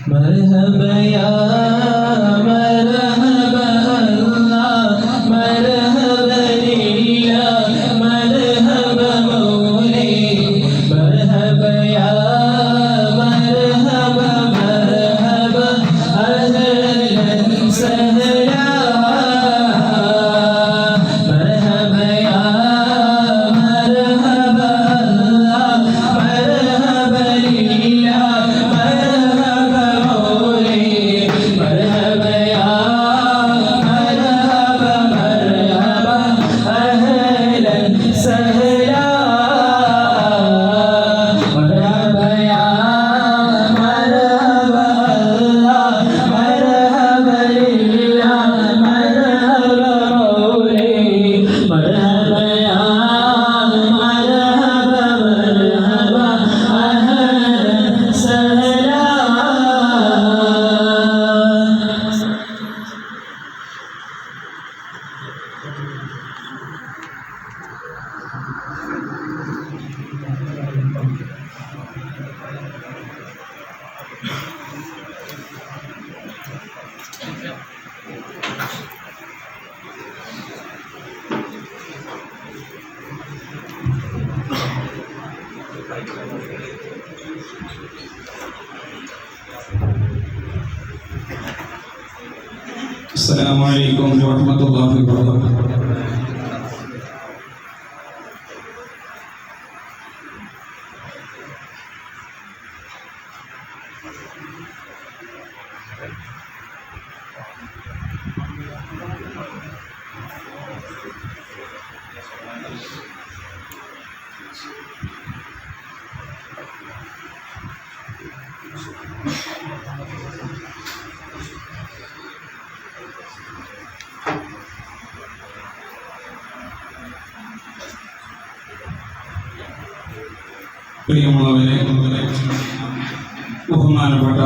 مرحبا يا مرحبا الله مرحبا ليا مرحبا مولي مرحبا يا مرحبا مرحبا أهلا سهلا مرحبا يا مرحبا الله مرحبا ليا السلام عليكم ورحمة الله وبركاته. പ്രിയമുള്ളവരെ, ബഹുമാനപ്പെട്ട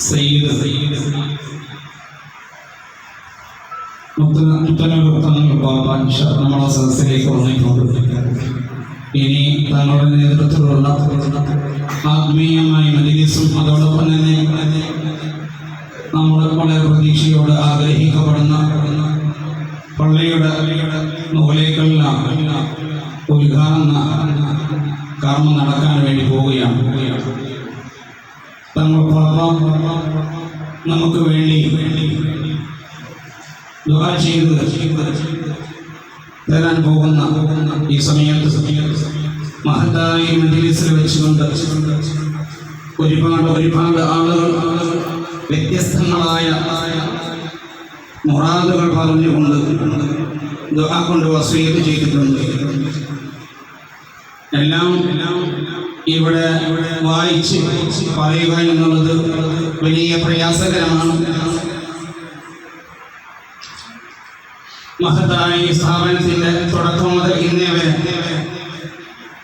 സയ്യിദ് നമ്മളെ സദസ്സിലേക്ക് വന്നിട്ടുണ്ട്. ഇനി തങ്ങളുടെ നേതൃത്വത്തിലുള്ള ആത്മീയമായ മജ്‌ലിസും അതോടൊപ്പം തന്നെ നമ്മൾ വളരെ പ്രതീക്ഷയോട് ആഗ്രഹിക്കപ്പെടുന്ന പള്ളിയുടെ മുകളിലേക്കെല്ലാം ഉദ്ഘാടന കർമ്മം നടക്കാൻ വേണ്ടി പോവുകയാണ്. തങ്ങൾക്കൊപ്പം നമുക്ക് വേണ്ടി ദുആ ചെയ്ത് തരാൻ പോകുന്ന ഈ സമയത്ത് മഹത്തായ മജ്‌ലിസിൽ വെച്ചുകൊണ്ട് ഒരുപാട് ആളുകൾ വ്യത്യസ്തങ്ങളായ മുറാദുകൾ പറഞ്ഞുകൊണ്ട് ദുആ കൊണ്ട് വസിയത്ത് ചെയ്തിട്ടുണ്ട്. എല്ലാം ഇവിടെ വായിച്ച് പറയുക എന്നുള്ളത് വലിയ പ്രയാസകരമാണ്. മഹത്തായ ഈ സ്ഥാപനത്തിന്റെ തുടക്കം മുതൽ ഇന്നേ വരെ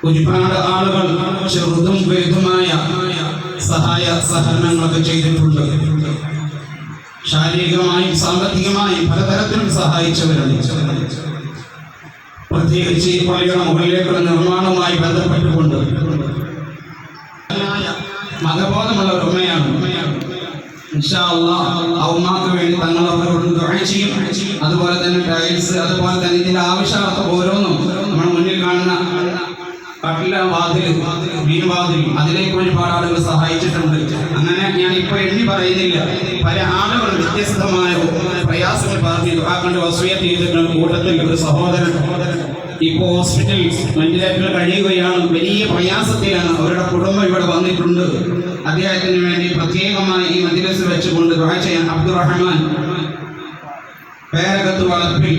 ഒരുപാട് ആളുകൾ ചെറുതും വലുതുമായ സഹായ സഹകരണങ്ങളൊക്കെ ചെയ്തിട്ടുണ്ട്. ശാരീരികമായും സാമ്പത്തികമായും പലതരത്തിലും സഹായിച്ചവരുണ്ട്. പ്രത്യേകിച്ച് ഈ പള്ളിയുടെ മുകളിലേക്കുള്ള നിർമ്മാണവുമായി ബന്ധപ്പെട്ടുകൊണ്ട് മതബോധമുള്ള ഒരു ഉമ്മയാണ്. ഇൻഷാ അല്ലാഹ് ഉമ്മക്ക് വേണ്ടി തങ്ങൾ അവരോട് ദുആ ചെയ്യും. അതുപോലെ തന്നെ ടൈൽസ്, അതുപോലെ തന്നെ ഇതിന്റെ ആവശ്യകത ഓരോന്നും നമ്മുടെ മുന്നിൽ കാണുന്ന കട്ടില വാതിൽ, വീൺവാതിൽ, അതിലേക്ക് ഒരുപാട് ആളുകൾ സഹായിച്ചിട്ടുണ്ട്. അങ്ങനെ ഞാൻ ഇപ്പോൾ എണ്ണി പറയുന്നില്ല. പല ആളുകൾ വ്യത്യസ്തമായ പ്രയാസങ്ങൾ പറഞ്ഞു ദുആ കൊണ്ട് വസിയത്ത് ചെയ്തിട്ടുണ്ട്. കൂട്ടത്തിൽ ഒരു സഹോദരൻ ഇപ്പോൾ ഹോസ്പിറ്റൽ വെന്റിലേറ്ററിൽ കഴിയുകയാണ്. വലിയ പ്രയാസത്തിലാണ്. അവരുടെ കുടുംബം ഇവിടെ വന്നിട്ടുണ്ട്. അദ്ദേഹത്തിന് വേണ്ടി പ്രത്യേകമായി ഈ മജ്‌ലിസിൽ വെച്ചുകൊണ്ട് ദുആ ചെയ്യാൻ അബ്ദുറഹ്മാൻ പേരകത്ത് വളപ്പിൽ,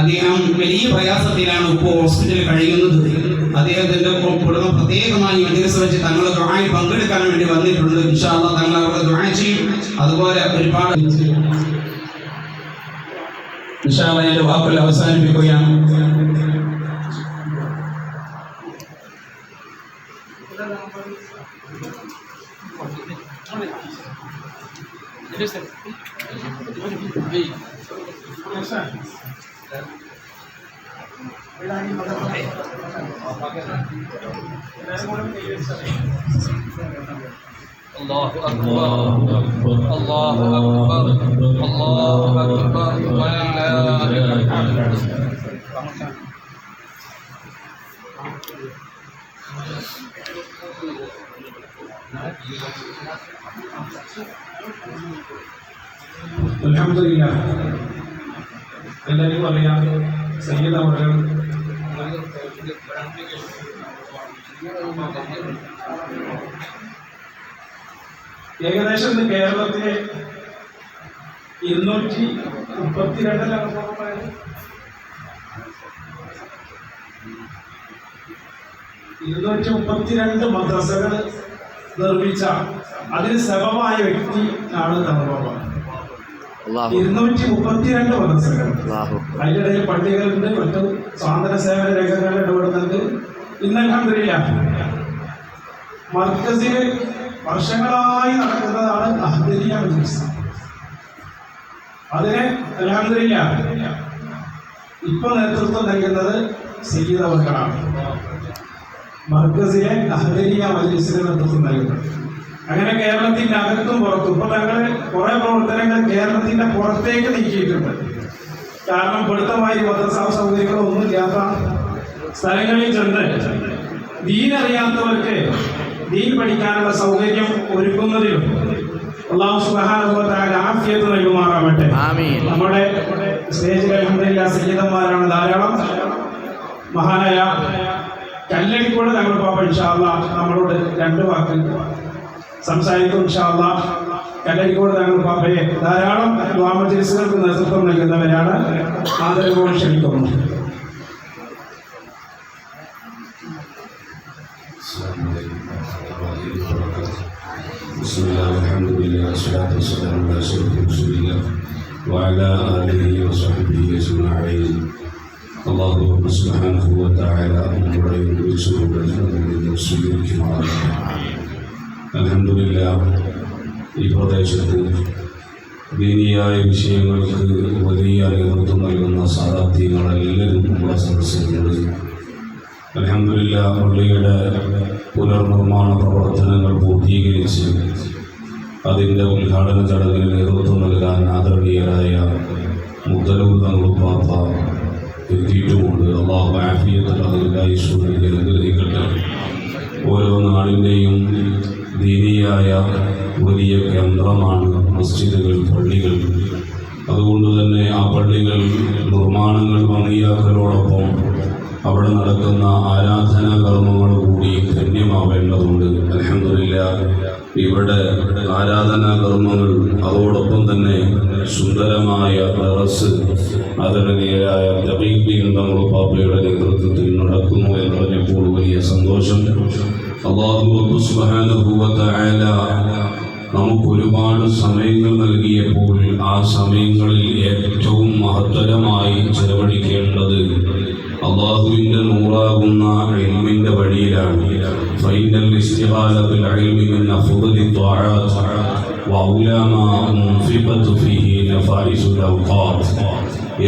അദ്ദേഹം വലിയ പ്രയാസത്തിലാണ് ഇപ്പോൾ ഹോസ്പിറ്റലിൽ കഴിയുന്നത്. അദ്ദേഹത്തിന്റെ കുടുംബം പ്രത്യേകമായി മജ്‌ലിസ് വെച്ച് തങ്ങളുടെ ദുആയിൽ പങ്കെടുക്കാൻ വേണ്ടി വന്നിട്ടുണ്ട്. ഇൻഷാ അല്ലാഹ് തങ്ങൾ അവരുടെ ദുആ ചെയ്യും. അതുപോലെ ഒരുപാട് ഇൻഷാ അല്ലാഹ് എൻ്റെ വാക്കുകൾ അവസാനിപ്പിക്കുകയാണ്. الله أكبر الله أكبر الله أكبر ولله الحمد. അൽഹംദുലില്ലാ. എല്ലാവർക്കും അറിയാം, സയ്യിദ് അവர்கள் ഏകദേശം ഇന്ന് കേരളത്തിലെ 232 മദ്രസകൾ നിർമ്മിച്ച അതിന് സബബായ വ്യക്തി ആണ് തങ്ങളുബാബ. 232 മദ്രസകൾ. അതിനിടയിൽ പള്ളികളുണ്ട്, മറ്റു സ്വാതന്ത്ര്യ സേവന രംഗങ്ങളിൽ ഇടപെടുന്നുണ്ട്. ഇന്ന് അൽഹംദുലില്ലാ മർക്കസിൽ വർഷങ്ങളായി നടക്കുന്നതാണ് അഹ്ദരിയ മജ്ലിസ്. അതിന് അൽഹംദുലില്ലാ ഇപ്പൊ നേതൃത്വം നൽകുന്നത് സയ്യിദ് അവർകളാണ്. മർക്കസിലെ അഹ്ദരിയ മജ്ലിസിന് നേതൃത്വം നൽകുന്നത്. അങ്ങനെ കേരളത്തിന്റെ അകത്തും പുറത്തും ഇപ്പൊ ഞങ്ങൾ കുറെ പ്രവർത്തനങ്ങൾ കേരളത്തിന്റെ പുറത്തേക്ക് നീക്കിയിട്ടുണ്ട്. കാരണം പെടുത്തമായി മദ്രസ സൗകര്യങ്ങളോ ഒന്നും ഇല്ലാത്ത സ്ഥലങ്ങളിൽ ചെന്ന് ദീൻ അറിയാത്തവർക്ക് ദീൻ പഠിക്കാനുള്ള സൗകര്യം ഒരുക്കുന്നതിലും അല്ലാഹു സുബ്ഹാനഹു വ തആല ആഫിയത്ത് നൽകുമാറാവട്ടെ. നമ്മുടെ സ്റ്റേജിൽ അൽഹംദുലില്ലാ സയ്യിദന്മാരാണ് ധാരാളം. മഹാനായ കല്ലടിക്കോട് തങ്ങൾ പാപ്പ ഇൻഷാ അല്ലാഹ് നമ്മളോട് 2 വാക്ക് സംസാരിക്കും ഇൻഷാ അല്ലാഹ്. കല്ലടിക്കോട് തങ്ങൾ പാപ്പയെ ധാരാളം ദുആ മജ്ലിസുകൾക്ക് നേതൃത്വം നൽകുന്നവരാണ്. ആദരവോടെ ക്ഷണിക്കുന്നു. بسم الله والحمد لله والصلاة والسلام على أشرف رسول الله وعلى آله وصحبه أجمعين. الله سبحانه وتعالى നമ്മുടെ അൽഹംദുലില്ലാ ഈ പ്രദേശത്ത് ദീനിയായ വിഷയങ്ങൾക്ക് വലിയ നേതൃത്വം നൽകുന്ന സാദാത്യങ്ങളെല്ലാവരും നമ്മുടെ സദസ്സിലുണ്ട്. അൽഹംദുലില്ലാ പള്ളിയുടെ പുനർനിർമ്മാണ പ്രവർത്തനങ്ങൾ പൂർത്തീകരിച്ച് അതിൻ്റെ ഉദ്ഘാടന ചടങ്ങിന് നേതൃത്വം നൽകാൻ ആദരണീയരായ മുദ്ദലൂർ തങ്ങളുപ്പാപ്പ എത്തിയിട്ടുമുണ്ട്. അല്ലാഹു ആഫിയത്തുള്ള ദീർഘായുസ്സുകളിലേക്ക് അനുഗ്രഹിക്കട്ടെ. ഓരോ നാടിൻ്റെയും ദീനിയായ വലിയ കേന്ദ്രമാണ് മസ്ജിദുകൾ, പള്ളികൾ. അതുകൊണ്ട് തന്നെ ആ പള്ളികൾ നിർമ്മാണങ്ങൾ ഭംഗിയാക്കലോടൊപ്പം അവിടെ നടക്കുന്ന ആരാധനാ കർമ്മങ്ങൾ കൂടി ധന്യമാവേണ്ടതുണ്ട്. അൽഹംദുലില്ലാ ഇവിടെ ആരാധനാ കർമ്മങ്ങൾ അതോടൊപ്പം തന്നെ സുന്ദരമായ ദറസ് ആദരണീയരായ തബീബിൻ തങ്ങൾ പാപ്പയുടെ നേതൃത്വത്തിൽ നടക്കുന്നു എന്ന് പറഞ്ഞപ്പോൾ വലിയ സന്തോഷം. അല്ലാഹു സുബ്ഹാനഹു വ തആല നമുക്ക് ഒരുപാട് സമയങ്ങൾ നൽകിയപ്പോൾ ആ സമയങ്ങളിൽ ഏറ്റവും മഹത്തരമായി ചെലവഴിക്കേണ്ടത് അള്ളാഹുവിൻ്റെ നൂറാകുന്ന ഇൽമിൻ്റെ വഴിയിലാണ്. ഫൈനൽ ഇസ്തിഗാല ബിൽ ഇൽമി മിൻ അഫ്ളി ത്വാഅത്ത് വഅൗലാ മാ ഉൻഫിഖത് ഫീഹി നഫായിസുൽ ഔഖാത്ത്.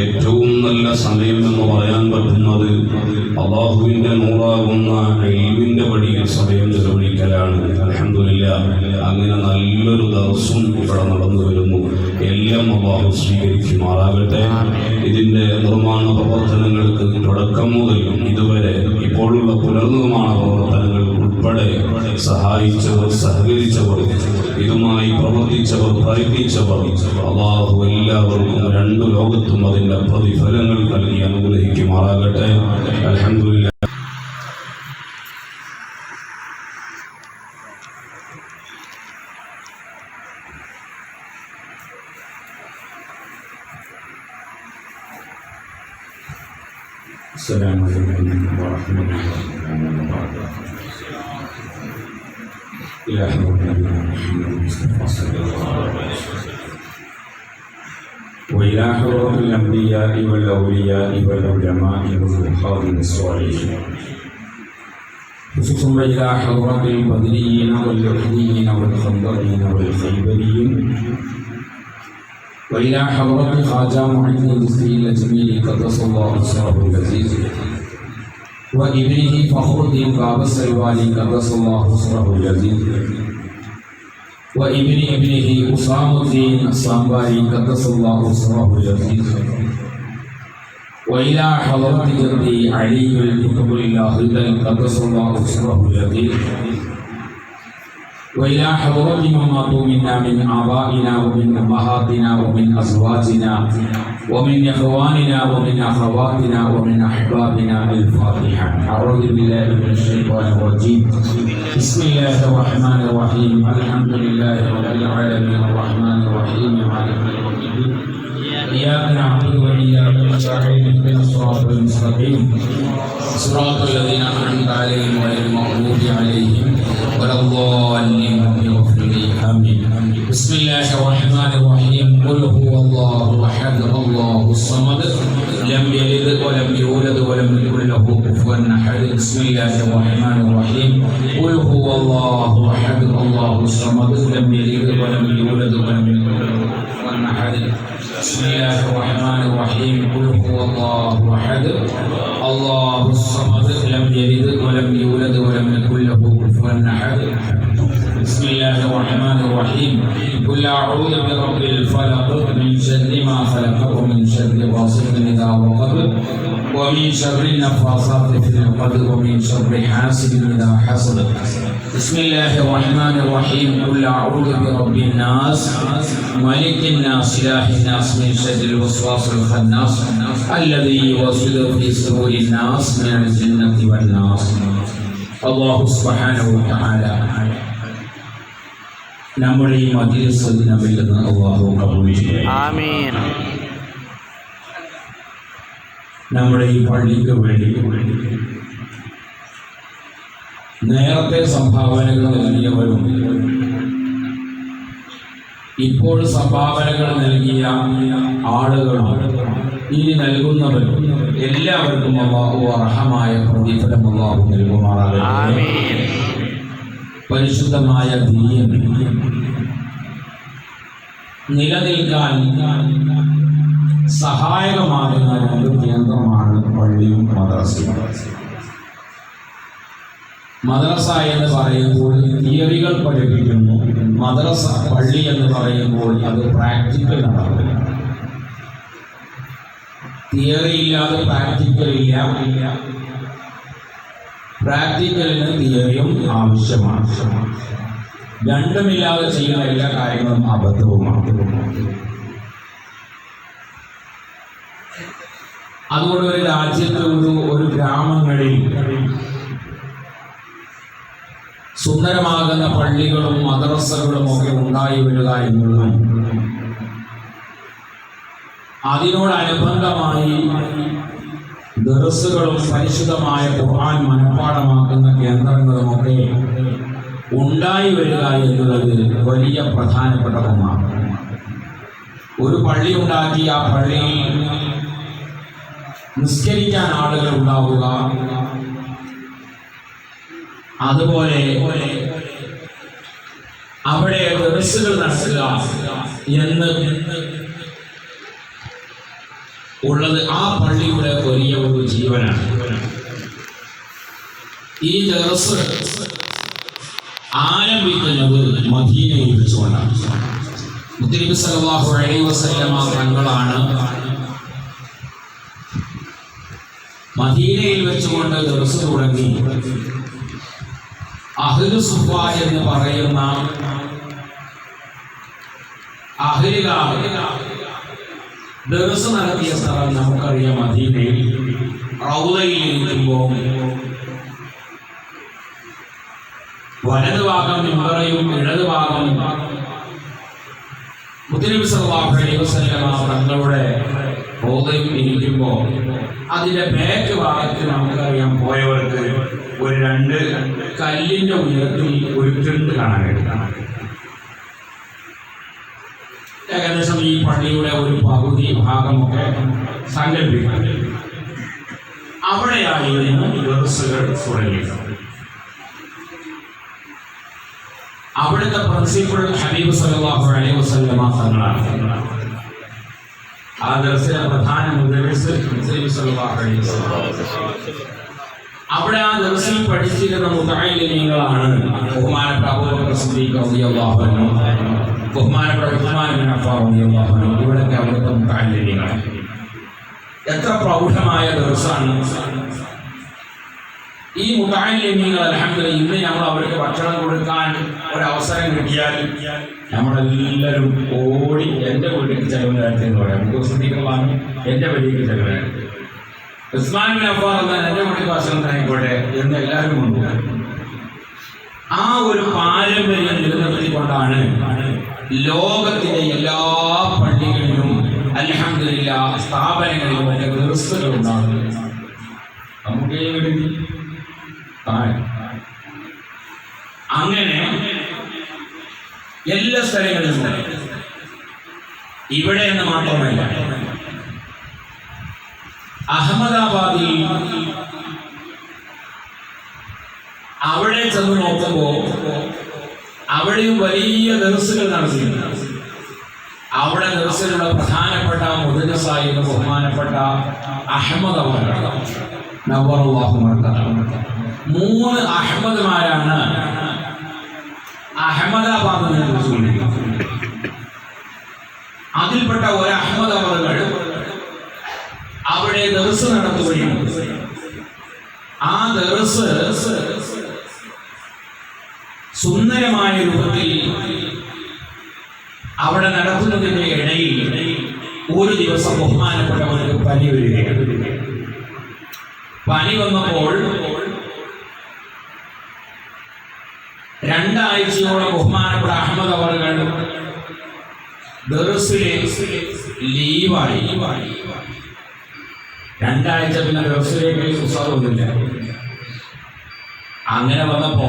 ഏറ്റവും നല്ല സമയം എന്ന് പറയാൻ പറ്റുന്നത് അള്ളാഹുവിൻ്റെ നൂറാകുന്ന ഇൽമിൻ്റെ വഴിയിൽ സമയം ചെലവഴിക്കലാണ്. അൽഹംദുലില്ലാ അങ്ങനെ നല്ലൊരു ദർസും ഇവിടെ നടന്നു വരുന്നു. എല്ലാം അള്ളാഹു സ്വീകരിക്കുമാറാകട്ടെ. ഇതിൻ്റെ നിർമ്മാണ പ്രവർത്തനങ്ങൾക്ക് തുടക്കം മുതൽ ഇതുവരെ ഇപ്പോഴുള്ള പുനർനിർമ്മാണ പ്രവർത്തനങ്ങൾ ഉൾപ്പെടെ സഹായിച്ചവർ, സഹകരിച്ചവർ, ഇതുമായി പ്രവർത്തിച്ചവർ, പ്രയത്നിച്ചവർ അള്ളാഹു എല്ലാവർക്കും 2 ലോകത്തും അതിൻ്റെ പ്രതിഫലങ്ങൾ നൽകി അനുഗ്രഹിക്കുമാറാകട്ടെ. അൽഹംദുലില്ലാ. السلام عليكم ورحمة الله وبركاته. إلى حضرة نبينا محمد المصطفى صلى الله عليه وسلم وإلى حضرة الأنبياء والأولياء والعلماء والفقهاء والصالحين، خصوصا إلى حضرة البدريين واللحديين والخندقين والخيبريين وإلى حضرة خواجة معين الدين الجميل قدس الله سره العزيز وابنه فخر الدين باب السلواني قدس الله سره العزيز وابن ابنه أسامة الدين الصنباري قدس الله سره العزيز وإلى حضرة جدي علي الكتب الله قدس الله سره العزيز وإلى حضرة من ماتوا منا من آبائنا ومن أمهاتنا ومن أزواجنا ومن إخواننا ومن أخواتنا ومن أحبابنا الفاتحة. أعوذ بالله من الشيطان الرجيم. بسم الله الرحمن الرحيم. الحمد لله رب العالمين الرحمن الرحيم مالك يوم الدين إياك نعبد وإياك نستعين اهدنا الصراط المستقيم صراط الذين أنعمت عليهم غير المغضوب عليهم ولا الضالين اغفر لي آمين. بسم الله الرحمن الرحيم. قل هو الله أحد الله الصمد لم يلد ولم يولد ولم يكن له كفوا أحد. بسم الله الرحمن الرحيم. قل هو الله أحد الله الصمد لم يلد ولم يولد ولم يكن له كفوا أحد. بسم الله الرحمن الرحيم. قل هو الله أحد الله الصمد لم يلد ولم يولد ولم يكن له كفوا أحد. بسم الله الرحمن الرحيم. قل أعوذ برب الفلق من شر ما خلق ومن شر غاسق إذا وقب ومن شر النفاثات في العقد ومن شر حاسد إذا حسد. بسم الله الرحمن الرحيم. قل أعوذ برب الناس ملك الناس إله الناس من شر الوسواس الخناس الذي يوسوس في صدور الناس من الجنة والناس. الله سبحانه وتعالى നമ്മുടെ ഈ മജ്‌ലിസ് നമ്മിൽ നിന്ന് അല്ലാഹു കബൂൽ ചെയ്യട്ടെ. ആമീൻ. നമ്മുടെ ഈ പള്ളിക്ക് വേണ്ടി നേരത്തെ സംഭാവനകൾ നൽകിയവരും ഇപ്പോൾ സംഭാവനകൾ നൽകിയ ആളുകളും ഇനി നൽകുന്നവരും എല്ലാവർക്കും അല്ലാഹു അർഹമായ പ്രതിഫലം അല്ലാഹു നൽകുമാറാകട്ടെ. പരിശുദ്ധമായ ദീൻ നിലനിൽക്കാൻ സഹായകമാകുന്ന രണ്ട് കേന്ദ്രമാണ് പള്ളിയും മദ്രസയും. മദ്രസ എന്ന് പറയുമ്പോൾ തിയറികൾ പഠിപ്പിക്കുന്നു, മദ്രസ പള്ളി എന്ന് പറയുമ്പോൾ അത് പ്രാക്ടിക്കൽ നടക്കുന്നു. തിയറി ഇല്ലാതെ പ്രാക്ടിക്കൽ ഇല്ല, പ്രാക്ടിക്കലിന് തിയറിയും ആവശ്യമാണ്. രണ്ടുമില്ലാതെ ചെയ്യുന്ന എല്ലാ കാര്യങ്ങളും അബദ്ധവുമാണ്. അതുകൊണ്ട് ഒരു രാജ്യത്ത് ഒരു ഗ്രാമങ്ങളിൽ സുന്ദരമാകുന്ന പള്ളികളും മദ്രസകളും ഒക്കെ ഉണ്ടായി വരിക എന്നുള്ളതും അതിനോടനുബന്ധമായി ദർസുകളും പരിശുദ്ധമായ ഖുർആൻ മനഃപ്പാഠമാക്കുന്ന കേന്ദ്രങ്ങളുമൊക്കെ ഉണ്ടായി വരിക എന്നുള്ളത് വലിയ പ്രധാനപ്പെട്ട ഒന്നാണ്. ഒരു പള്ളി ഉണ്ടാക്കി ആ പള്ളിയിൽ നിസ്കരിക്കാൻ ആളുകൾ ഉണ്ടാവുക, അതുപോലെ അവിടെ ദർസുകൾ നടത്തുക എന്ന് ഉള്ളത് ആ പള്ളിയുടെ വലിയ ഒരു ജീവനാണ്. ഈ ദർസ് ആരംഭിക്കുന്നത് മദീനയിൽ വെച്ചുകൊണ്ടാണ്. മുത്തനബി സല്ലല്ലാഹു അലൈഹി വസല്ലമ തങ്ങളാണ് മദീനയിൽ വെച്ചുകൊണ്ട് ദർസ് തുടങ്ങി. അഹ്ലു സുഫ എന്ന് പറയുന്ന അഹ്ലുകാർ ദർസ് നടത്തിയ സ്ഥലം നമുക്കറിയാം. മദീനയിൽ റൗളയിൽ ഇരിക്കുമ്പോൾ വലതുഭാഗം മിമ്പറയും ഇടതുഭാഗം മുത്തനബി സല്ലല്ലാഹു അലൈഹി വസല്ലമ തങ്ങളുടെ റൗളയും ഇരിക്കുമ്പോൾ അതിന്റെ ബാക്ക് ഭാഗത്ത് നമുക്കറിയാം പോയവർക്ക് ഒരു രണ്ട് കല്ലിന്റെ ഉയരത്തിൽ ഒരു തിണ്ട് കാണാൻ കഴിയും. ഏകദേശം ഈ പള്ളിയുടെ ഒരു പകുതി ഭാഗമൊക്കെ സങ്കല്പിക്കാം. അവിടെയായിരുന്നു ദർസുകൾ തുടങ്ങിയത്. അവിടുത്തെ പ്രിൻസിപ്പൽ ഹബീബ് സല്ലല്ലാഹു അലൈഹി വസല്ലമ തങ്ങളാണ്. ആ ദർസിലെ പ്രധാന മുദരിസ് നബി സല്ലല്ലാഹു അലൈഹി വസല്ലം. അവിടെ ആ ദർസിൽ പഠിച്ചിരുന്ന മുതഅല്ലിമീങ്ങളാണ് ബഹുമാനപ്പെട്ട അബൂബക്കർ സിദ്ദീഖ് റളിയല്ലാഹു അൻഹു, ബഹുമാനപ്പെട്ട ഉസ്മാൻ ഇബ്നു അഫ്ഫാൻ റളിയല്ലാഹു അൻഹു. ഇവിടെയൊക്കെ അവിടുത്തെ മുതഅല്ലിമീങ്ങൾ. എത്ര പ്രൗഢമായ ദർസാണ് ഈ മുതഅല്ലിമീങ്ങൾ. അൽഹംദുലില്ലാഹ് ഇന്ന് നമ്മൾ അവർക്ക് ഭക്ഷണം കൊടുക്കാൻ ഒരവസരം കിട്ടിയാൽ നമ്മളെല്ലാവരും ഓടി എൻ്റെ വീട്ടിൽ ചെലവിനായിട്ട് എന്ന് പറയാം. സിദ്ദീഖുള്ളാഹു എൻ്റെ വീട്ടിലേക്ക് ചെലവിനായിട്ട്, ഉസ്മാൻ ഇബ്നു അഫ്ഫാൻ എൻ്റെ വീട്ടിൽ ഭക്ഷണത്തിനായിക്കോട്ടെ എന്ന് എല്ലാവരും കൊണ്ടുപോകും. ആ ഒരു പാരമ്പര്യം നിലനിർത്തിക്കൊണ്ടാണ് ലോകത്തിലെ എല്ലാ പള്ളികളിലും അൽഹംദുലില്ലാഹ് സ്ഥാപനങ്ങളിലും എൻ്റെ ദർസുകൾ ഉണ്ടാകുന്നത്. നമുക്ക് അങ്ങനെ എല്ലാ സ്ഥലങ്ങളിലും ഇവിടെ എന്ന് മാത്രമല്ല, അഹമ്മദാബാദിൽ അവിടെ ചെന്ന് നോക്കുമ്പോൾ അവിടെയും വലിയ ദർസുകൾ നടത്തിയിട്ടുണ്ട്. അവിടെ ദർസിലുള്ള പ്രധാനപ്പെട്ട മുദരിസായിരുന്ന ബഹുമാനപ്പെട്ട അഹമ്മദ് അവർ നവ്വറല്ലാഹു മർക്കദഹു. 3 അഹമ്മദ്മാരാണ് അഹമ്മദാബാദിൽ നിന്ന്. അതിൽപ്പെട്ട ഒരു അഹമ്മദ് അവറുകൾ അവിടെ ദർസ് നടത്തുകയും ആ ദർസ് സുന്ദരമായ രൂപത്തിൽ അവിടെ നടത്തുന്നതിന്റെ ഇടയിൽ ഒരു ദിവസം ബഹുമാനപ്പെട്ടവർക്ക് പനി വരികയാണ്. പനി വന്നപ്പോൾ 2 ആഴ്ചയോളം ബഹുമാനപ്പെട്ട അഹമ്മദ് അവറുകൾ ദർസിലെ ലീവായി. 2 ആഴ്ച പിന്നെ ദർസിലേക്ക് ഉത്സാഹമൊന്നുമില്ല. അങ്ങനെ വന്നപ്പോ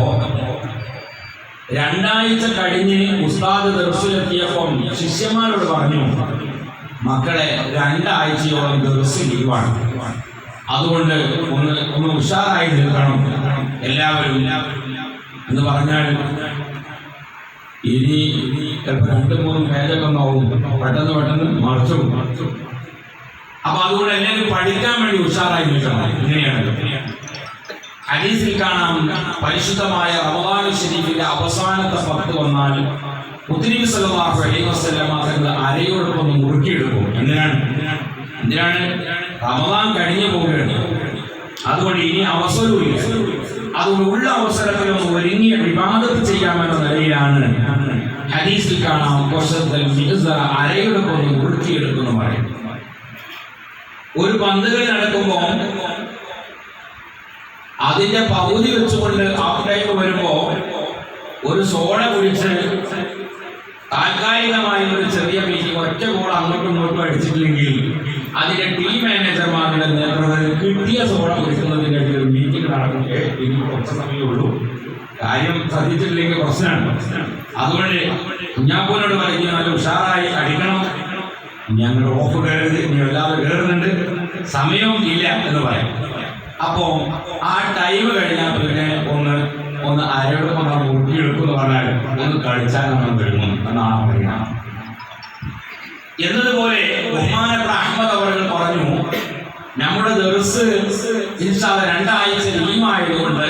2 ആഴ്ച കഴിഞ്ഞ് ഉസ്താദ് ദർസിലെത്തിയപ്പം ശിഷ്യന്മാരോട് പറഞ്ഞു, മക്കളെ 2 ആഴ്ചയോളം ദർസ് ലീവാണ്, അതുകൊണ്ട് ഒന്ന് ഉഷാറായി നിൽക്കണം എല്ലാവരും എന്ന് പറഞ്ഞാൽ ഇനി ചിലപ്പോൾ 2-3 പേജൊക്കെ ഒന്നാവും, പെട്ടെന്ന് മറിച്ചു. അപ്പൊ അതുകൊണ്ട് എല്ലാവരും പഠിക്കാൻ വേണ്ടി ഉഷാറായി നിൽക്കണം. ഇങ്ങനെയാണ് ഹദീസിൽ കാണാം, പരിശുദ്ധമായ റമദാൻ ശരീഫിന്റെ അവസാനത്തെ 10 വന്നാൽ മുത്തനബി സല്ലല്ലാഹു അലൈഹി വസല്ലം തങ്ങൾ അരയോടൊപ്പം മുറുക്കിയെടുക്കും. എന്തിനാണ്? റമദാൻ കഴിഞ്ഞു പോവുകയാണ്, അതുകൊണ്ട് ഇനി അവസരമില്ല. അതുകൊണ്ട് ഉള്ള അവസരത്തിലൊന്ന് ഒരുങ്ങി ഇബാദത്ത് ചെയ്യാമെന്ന നിലയിലാണ് ഹദീസിൽ കാണാം അരയോടൊപ്പം മുറുക്കിയെടുക്കുന്നു പറയും. ഒരു പന്തുകളി നടക്കുമ്പോൾ അതിന്റെ പകുതി വെച്ചുകൊണ്ട് ഹാഫ് ടൈം വരുമ്പോ ഒരു സോഡ കുടിച്ച് താൽക്കാലികമായ ഒരു ചെറിയ മീറ്റിംഗ് ഒറ്റ ഗോൾ അങ്ങോട്ടും ഇങ്ങോട്ടും അടിച്ചിട്ടില്ലെങ്കിൽ അതിന്റെ ടീം മാനേജർമാരുടെ നേതൃത്വത്തിൽ കിട്ടിയ സോഡ കുടിക്കുന്നതിന്റെ ഒരു മീറ്റിംഗ് നടക്കുന്നത് ഇനി കുറച്ച് സമയമുള്ളൂ, കാര്യം ശ്രദ്ധിച്ചിട്ടില്ലെങ്കിൽ പ്രശ്നമാണ്. അതുകൊണ്ട് കുഞ്ഞാപ്പൂനോട് പറയുക, നല്ല ഉഷാറായി അടിക്കണം, ഞങ്ങൾ ഓഫ് കയറരുത്, ഇനി വല്ലാതെ കയറുന്നുണ്ട്, സമയവും ഇല്ല എന്ന് പറയും. അപ്പോ ആ ടൈം കഴിഞ്ഞാൽ പിന്നെ ഒന്ന് അരയോട് നമ്മൾ മുറുക്കിയെടുക്കുമെന്ന് പറഞ്ഞാൽ ഒന്ന് കളിച്ചാൽ നമ്മൾ വരുന്നു എന്നാണ് പറയുക. എന്നതുപോലെ ബഹുമാനപ്പെട്ട അഹമ്മദ് അവர்கள் പറഞ്ഞു, നമ്മുടെ ദർസ് ഇൻഷാല്ലാഹ് 2 ആഴ്ച ലീവായതുകൊണ്ട്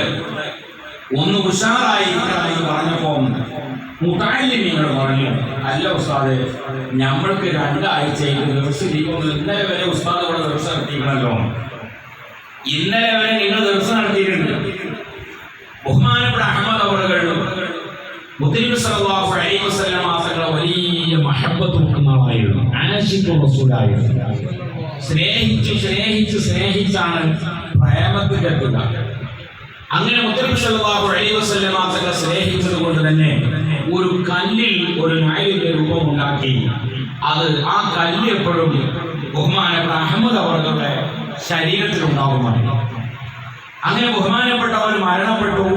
ഒന്ന് ഉഷാറായിരിക്കണമെന്ന് പറഞ്ഞപ്പോൾ മുതഅല്ലിമീങ്ങൾ പറഞ്ഞു, അല്ല ഉസ്താദേ, നമ്മൾക്ക് 2 ആഴ്ചയിൽ ദർസ് ലീവൊന്നും, ഇന്നലെ വരെ ഉസ്താദ് ഇവിടെ ദർസ് നടത്തിക്കണല്ലോ, ഇന്നലെ വരെ നിങ്ങൾ ദർസ് നടത്തിയിട്ടുണ്ട്. ബഹുമാനപ്പെട്ട അഹമ്മദ് അവറുകൾ മുത്തനബി സല്ലല്ലാഹു അലൈഹി വസല്ലം തങ്ങളെ വലിയ മഹബ്ബത്തുള്ള ആളായിരുന്നു, ആശിഖുർ റസൂലായിരുന്നു. സ്നേഹിച്ചാണ് പ്രേമത്തിലെത്തുക. അങ്ങനെ മുത്തനബി സല്ലല്ലാഹു അലൈഹി വസല്ലം തങ്ങളെ സ്നേഹിച്ചത് കൊണ്ട് തന്നെ ഒരു കല്ലിൽ ഒരു നായിന്റെ രൂപം ഉണ്ടാക്കി. ആ കല്ല് എപ്പോഴും ബഹുമാനപ്പെട്ട അഹമ്മദ് അവറുകളുടെ ശരീരത്തിലുണ്ടാകുമായിരുന്നു. അങ്ങനെ ബഹുമാനപ്പെട്ടവർ മരണപ്പെട്ടു.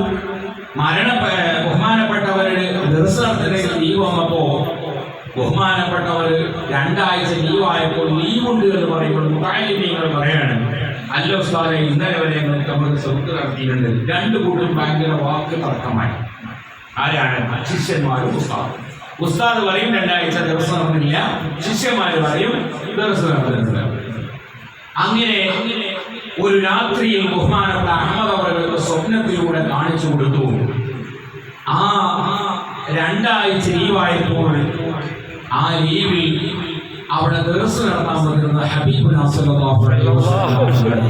ബഹുമാനപ്പെട്ടവരുടെ ദർശനത്തിന് ലീവ് വന്നപ്പോ ബഹുമാനപ്പെട്ടവർ 2 ആഴ്ച ലീവായപ്പോൾ ലീവുണ്ട് എന്ന് പറയുമ്പോൾ മുതഅല്ലിമീങ്ങൾ പറയാണ്, അല്ല ഉസ്താദേ, ഇന്നലെ വരെ നമ്മൾ സ്വത്ത് നടത്തിയിട്ടുണ്ട്. 2 കൂട്ടരും ഭയങ്കര വാക്ക് തർക്കമായി. ആരാണ്? ശിഷ്യന്മാരും ഉസ്താദും. ഉസ്താദ് പറയും 2 ആഴ്ച ദിവസം നടന്നില്ല, ശിഷ്യന്മാർ പറയും ദിവസം നടന്നില്ല. അങ്ങനെ ഒരു രാത്രിയിൽ ബഹുമാനപ്പെട്ട അഹമ്മദ് അവർക്ക് സ്വപ്നത്തിലൂടെ കാണിച്ചു കൊടുത്തു. ആ 2 ആഴ്ച ലീവായപ്പോൾ ആ ലീവിൽ അവിടെ ദിവസം നടത്താൻ പറ്റുന്ന ഹബീബുനാ സല്ലല്ലാഹു അലൈഹി വസല്ലം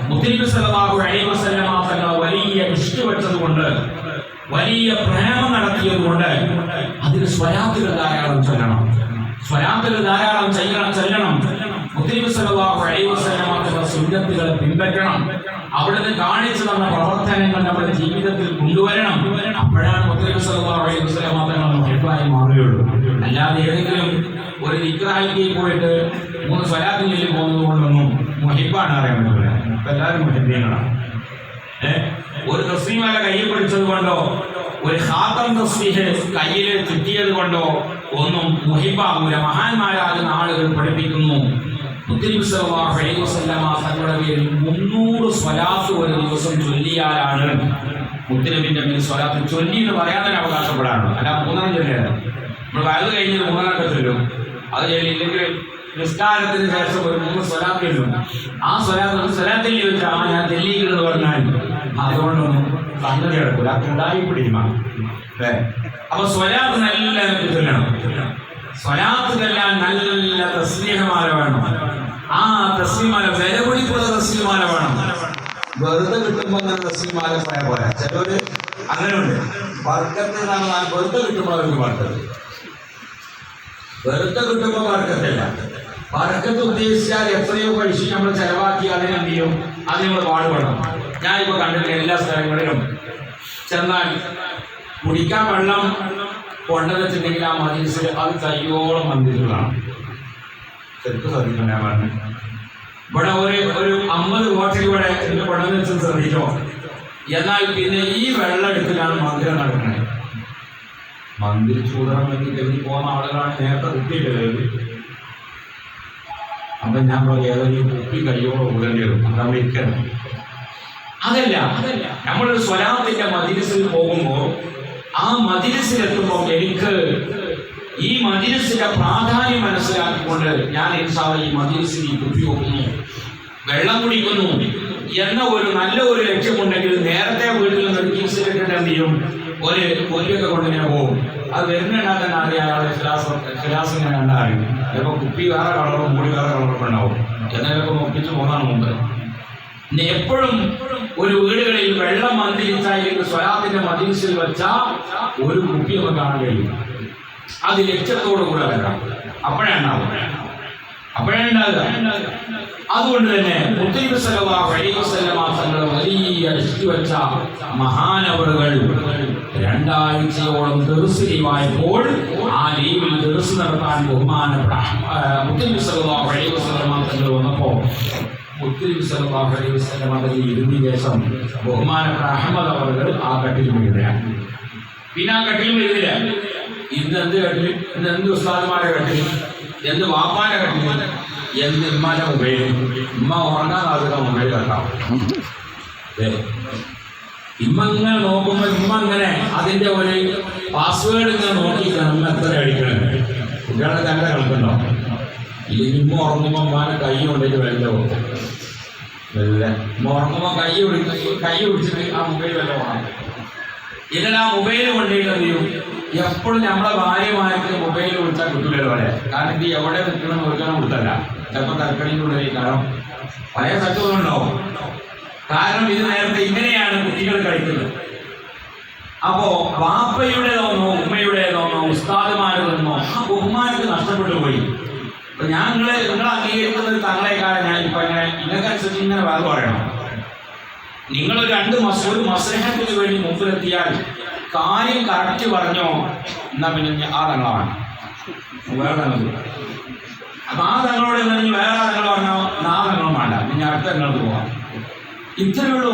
മുത്തനബി സല്ലല്ലാഹു അലൈഹി വസല്ലം തങ്ങൾ വലിയ ഇഷ്ടി വെച്ചതുകൊണ്ട്, വലിയ പ്രേമം നടത്തിയതുകൊണ്ട് അതിന് സ്വലാത്തുകൾ ധാരാളം ചൊല്ലണം, സ്വലാത്തുകൾ ധാരാളം ചെല്ലണം. മുത്തനബി സല്ലല്ലാഹു അലൈഹി വസല്ലം തങ്ങളുടെ സുന്നത്തുകളെ പിൻപറ്റണം. അവിടുന്ന് കാണിച്ചു തന്ന പ്രവർത്തനങ്ങൾ നമ്മുടെ ജീവിതത്തിൽ കൊണ്ടുവരണം. അപ്പോഴാണ് മുത്തനബി സല്ലല്ലാഹു അലൈഹി വസല്ലം തങ്ങൾ മുഹിബ്ബായി മാറുകയുള്ളൂ. അല്ലാതെ ഏതെങ്കിലും ഒരു നിക്റാഹിക്ക് പോയിട്ട് 3 സ്വലാത്ത് ചൊല്ലി പോകുന്നത് കൊണ്ടൊന്നും മുഹിബ്ബാണ് അറിയാൻ പറ്റില്ല. ഇപ്പൊ എല്ലാവരും മുഹിബ്ബീങ്ങളാണ്. ഒരു തസ്ബീഹ് കയ്യിൽ പിടിച്ചത് കൊണ്ടോ, ഒരു ഖാതം തസ്ബീഹ് കയ്യിൽ ചുറ്റിയത് കൊണ്ടോ ഒന്നും മുഹിബ്ബാകൂല. മഹാന്മാരാകുന്ന ആളുകൾ പഠിപ്പിക്കുന്നു, മുത്തനബി സല്ലല്ലാഹു അലൈഹി വസല്ലം തങ്ങളുടെ പേരിൽ 300 സ്വലാത്ത് ഒരു ദിവസം ചൊല്ലിയാലാണ് മുത്തനബിന്റെ പേരിൽ സ്വലാത്ത് ചൊല്ലി എന്ന് പറയാൻ തന്നെ അവകാശപ്പെടാറുണ്ട്. അല്ല 3 ചൊല്ലിയാണ്. നമ്മൾ വയത് കഴിഞ്ഞ് 3 ചൊല്ലും. അത് ചൊല്ലിയില്ലെങ്കിൽ നിസ്കാരത്തിന് ശേഷം ഒരു 3 സ്വലാത്ത് ചൊല്ലും. ആ സ്വലാത്തിൽ ചോദിച്ചാൽ ഞാൻ ചെല്ലിക്കുന്നത് പറഞ്ഞാൽ അതുകൊണ്ടൊന്നും സംഗതി കിടക്കില്ല, ഉണ്ടായി പിടിക്കും. അപ്പൊ സ്വലാത്ത് നല്ല ചൊല്ലണം. സ്വലാത്ത് ചെല്ലാൻ നല്ല തസ്ബീഹ്മാല വേണം. ആ തസ്ബീഹ്മാല വില പിടിപ്പുള്ള തസ്ബീഹ്മാല വേണം. വെറുതെ കിട്ടുമ്പോ അങ്ങനെ തസ്ബീഹ്മാല പോയാൽ പോരാ. ചിലവര് അങ്ങനെ ഉണ്ട്. ബർക്കത്ത് എന്നാണ് വെറുതെ കിട്ടുമ്പോൾ അവർക്ക് ബർക്കത്ത്, വെറുതെ കിട്ടുമ്പോൾ ബർക്കത്തില്ല. ബർക്കത്ത് ഉദ്ദേശിച്ചാൽ എത്രയോ പൈസ നമ്മൾ ചെലവാക്കി അതിനെന്ത് ചെയ്യും, അത് നമ്മൾ പാടുപെടണം. ഞാനിപ്പോ കണ്ടിട്ട് എല്ലാ സ്ഥലങ്ങളിലും ചെന്നാൽ കുടിക്കാൻ വെള്ളം കൊണ്ടുവച്ചിട്ടുണ്ടെങ്കിൽ ആ മജീസിൽ അത് കയ്യോളം മന്ദിരങ്ങളാണ്. ശരിക്കും ശ്രദ്ധിക്കണം. ഞാൻ പറഞ്ഞു ഇവിടെ ഒരു 50 ബോട്ടിൽ ഇവിടെ എന്റെ കൊണ്ടുവന്ന് വെച്ചത് ശ്രദ്ധിച്ചോ. എന്നാൽ പിന്നെ ഈ വെള്ളം എടുത്തിലാണ് മന്ദിരം നടക്കുന്നത്. മന്ദിരം ചൂടണം വേണ്ടി കഴിഞ്ഞ് പോകുന്ന ആളുകളാണ് നേരത്തെ കുത്തിയിട്ടത്. അപ്പൊ ഞാൻ ഏതെങ്കിലും കുപ്പി കയ്യോളം ഊരേണ്ടി വരും. നമ്മൾ ഇരിക്കണം. അതല്ല, നമ്മളൊരു സ്വലാത്തിന്റെ മജ്‌ലിസിൽ പോകുമ്പോൾ ആ മജ്‌ലിസിലെത്തുമ്പോൾ എനിക്ക് ഈ മജ്‌ലിസിന്റെ പ്രാധാന്യം മനസ്സിലാക്കിക്കൊണ്ട് ഞാൻ ഈ മജ്‌ലിസിൽ കുപ്പി വെക്കുന്നു, വെള്ളം കുടിക്കുന്നു എന്ന ഒരു ലക്ഷ്യമുണ്ടെങ്കിൽ നേരത്തെ വീട്ടിൽ നിന്ന് ചികിത്സിച്ചിട്ട് എന്ത് ചെയ്യും, ഒരു പൊരിയൊക്കെ കൊണ്ട് ഞാൻ പോകും. അത് വരുന്നുണ്ടാ തന്നെ അറിയാം അയാളെ ക്ലാസ് ഇങ്ങനെ കണ്ടറിയും. ചിലപ്പോൾ കുപ്പി വേറെ കളറും മൂടി വേറെ കളറൊക്കെ ഉണ്ടാവും. എന്നൊക്കെ ഒപ്പിച്ച് പോകുന്നതാണ് മുമ്പ്. പിന്നെ എപ്പോഴും ഒരു വീടുകളിൽ വെള്ളം മന്ത്രിച്ചായിരിക്കും സ്വലാത്തിന്റെ മജ്‌ലിസിൽ വെച്ചാൽ ഒരു കുപ്പിയൊക്കെ കാണാൻ കഴിയും. അത് ലക്ഷ്യത്തോടു കൂടെ വരാം. അപ്പോഴാണ്ടാവുക. അതുകൊണ്ട് തന്നെ മുത്തനബി സല്ലല്ലാഹു അലൈഹി വസല്ലം തങ്ങൾ വലിയ ഇഷ്ടി വെച്ച മഹാനവറുകൾ 2 ആഴ്ചയോളം ദർസ് ലീവായപ്പോൾ ആ ലീവിൽ ദർസ് നടത്താൻ ബഹുമാനപ്പെട്ട മുത്തനബി സല്ലല്ലാഹു അലൈഹി വസല്ലം തങ്ങൾ വന്നപ്പോൾ മുത്തനബി സല്ലല്ലാഹു അലൈഹി വസല്ലം അതിൽ ഇരുന്ന ശേഷം ബഹുമാനപ്പെട്ട അഹമ്മദ് അവറുകൾ ആ കട്ടിൽ വീഴുകയാണ്. പിന്നെ ആ കട്ടിൽ വീഴുന്നില്ല. ഇന്നെന്ത് കട്ടിൽ, ഇന്നെന്ത് ഉസ്താദുമാരുടെ കട്ടിൽ, എന്ത് വാപ്പാന്റെ കട്ടിൽ, എന്ത് ഇമ്മാന്റെ മൊബൈൽ. ഇമ്മ ഉറങ്ങാൻ ആളുടെ മൊബൈൽ കണ്ടാവും. ഇമ്മ ഇങ്ങനെ നോക്കുമ്പോൾ ഇമ്മ ഇങ്ങനെ അതിന്റെ ഒരു പാസ്വേഡ് ഇങ്ങനെ നോക്കിയിട്ടാണ് ഇമ്മ എത്ര അടിക്കണത്. കുട്ടികളുടെ തന്നെ കണക്കുണ്ടോ? ഇല്ലെങ്കിൽ ഇമ്മ ഉറങ്ങുമ്പോൾ ഉമ്മാനെ കൈ കൊണ്ടിട്ട് വെല്ല കൊടുക്കും. ഇമ്മ ഉറങ്ങുമ്പോൾ കൈ പിടിച്ചിട്ട് ആ മൊബൈൽ വെല്ല പോകണം. എന്നിട്ട് ആ മൊബൈൽ കൊണ്ടിട്ട് എന്ത് ചെയ്യും, എപ്പോഴും നമ്മളെ ഭാര്യമാർക്ക് മൊബൈൽ വിളിച്ചാൽ കിട്ടൂലല്ലോ അവിടെ. കാരണം ഇത് എവിടെ നിൽക്കണം വിളിക്കണം കൊടുത്തല്ല, ചിലപ്പോൾ തൽക്കണിക്കുള്ളിൽ കാരണം പഴയ സ്ഥലത്തുണ്ടാവും. കാരണം ഇത് നേരത്തെ ഇങ്ങനെയാണ് കുട്ടികൾ കളിക്കുന്നത്. അപ്പോ വാപ്പയുടേതോന്നോ ഉമ്മയുടേതോന്നോ ഉസ്താദുമാരുടെന്നോ ആ ബഹുമാനക്ക് നഷ്ടപ്പെട്ടു പോയി. അപ്പൊ നിങ്ങൾ അംഗീകരിക്കുന്നത് തങ്ങളെക്കാരെ ഞാൻ ഇപ്പൊ ഇങ്ങനെ ഇങ്ങനനുസരിച്ച് ഇങ്ങനെ വേറെ പറയണം. നിങ്ങൾ ഒരു മസ്ലഹത്തിന് വേണ്ടി മുമ്പിലെത്തിയാൽ കാര്യം കറക്റ്റ് പറഞ്ഞോ, എന്നാ പിന്നെ ആ തങ്ങളാണ് വേറെ തങ്ങൾ. അപ്പൊ ആ തങ്ങളോട് എന്തെങ്കിലും വേറെ തങ്ങൾ പറഞ്ഞോ, ആ തങ്ങളും വേണ്ട, പിന്നെ അടുത്ത തങ്ങൾക്ക് പോവാം. ഇത്രയുള്ള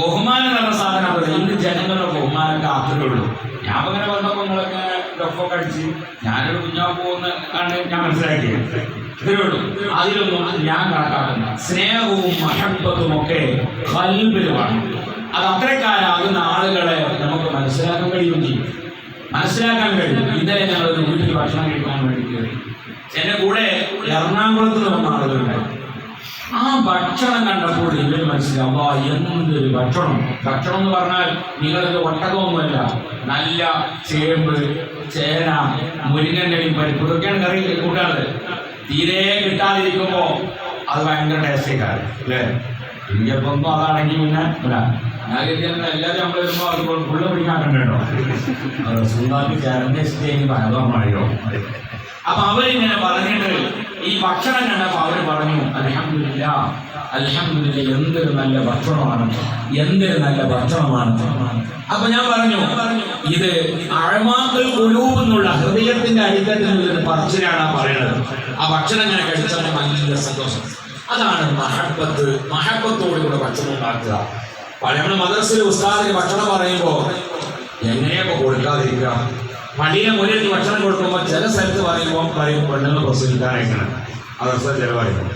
ബഹുമാനം എന്ന സാധനം ഇന്ന് ജനങ്ങളുടെ ബഹുമാനമൊക്കെ അത്രയേ ഉള്ളൂ. ഞാൻ അങ്ങനെ വന്നപ്പോൾ നിങ്ങളൊക്കെ ഡൊഫൊക്കെ അടിച്ച് ഞാനൊരു കുഞ്ഞാവ് പോകുന്ന ആണ് ഞാൻ മനസ്സിലാക്കിയത്. ഇത്രയേ ഉള്ളൂ. അതിലൊന്നും ഞാൻ കണക്കാക്കുന്ന സ്നേഹവും മഹബത്തും ഒക്കെ ഖൽബിലുമാണ്. അത് അത്രക്കാരാകുന്ന ആളുകളെ നമുക്ക് മനസ്സിലാക്കാൻ കഴിയുകയും ചെയ്യും. മനസ്സിലാക്കാൻ കഴിയും. ഇന്നലെ ഞങ്ങളൊരു വീട്ടിൽ ഭക്ഷണം കഴിക്കാൻ വേണ്ടി കയറി. എന്റെ കൂടെ എറണാകുളത്ത് നിന്ന് വന്ന ആളുകളുണ്ടായി. ആ ഭക്ഷണം കണ്ടപ്പോൾ ഇവർ മനസ്സിലാവുക എന്തൊരു ഭക്ഷണം. ഭക്ഷണം എന്ന് പറഞ്ഞാൽ നിങ്ങളത് ഒട്ടകമൊന്നുമല്ല, നല്ല ചേമ്പ്, ചേന, മുരിങ്ങൻ്റെയും പരിപ്പ്, ഇതൊക്കെയാണ് കറി കൂട്ടാറ്. തീരെ കിട്ടാതിരിക്കുമ്പോൾ അത് ഭയങ്കര ടേസ്റ്റേക്കാറ് അല്ലേ. ഇന്ത്യപ്പൊന്നും അതാണെങ്കിൽ പിന്നെ ഞാൻ കരുതിയാൽ എല്ലാവരും നമ്മൾ വരുമ്പോൾ അതുപോലെ ഫുള്ള് പിടിക്കാണ്ടോ അത് സുന്ദാക്കി ചേർന്നേക്ക് ഭയങ്കരമായോ. അപ്പൊ അവരിങ്ങനെ പറഞ്ഞിട്ട് ഈ ഭക്ഷണം കണ്ടപ്പോൾ അവർ പറഞ്ഞു അൽഹംദുലില്ലാ, അൽഹംദുലില്ലാ, എന്തൊരു നല്ല ഭക്ഷണമാണ്, എന്തൊരു നല്ല ഭക്ഷണമാണ്. അപ്പൊ ഞാൻ പറഞ്ഞു ഇത് അഴമാക്കൾ കുലൂബെന്നുള്ള ഹൃദയത്തിന്റെ അടിത്തട്ടിൽ നിന്നൊരു പറച്ചിലാണ് പറയുന്നത്. ആ ഭക്ഷണം ഇങ്ങനെ കഴിച്ചാൽ നല്ല സന്തോഷം. അതാണ് മഹബത്ത്. മഹബത്തോടുകൂടെ ഭക്ഷണം ഉണ്ടാക്കുക. നമ്മുടെ മദ്രസയിലെ ഉസ്താദിന് ഭക്ഷണം പറയുമ്പോൾ എങ്ങനെയൊക്കെ കൊടുക്കാതിരിക്കുക. പള്ളിയിലെ മുന്നിൽ ഭക്ഷണം കൊടുക്കുമ്പോൾ ചില സ്ഥലത്ത് പറയും പെണ്ണുങ്ങൾ പ്രസവിക്കാനായിട്ടാണ് മദ്രസ ചിലവായിരുന്നു.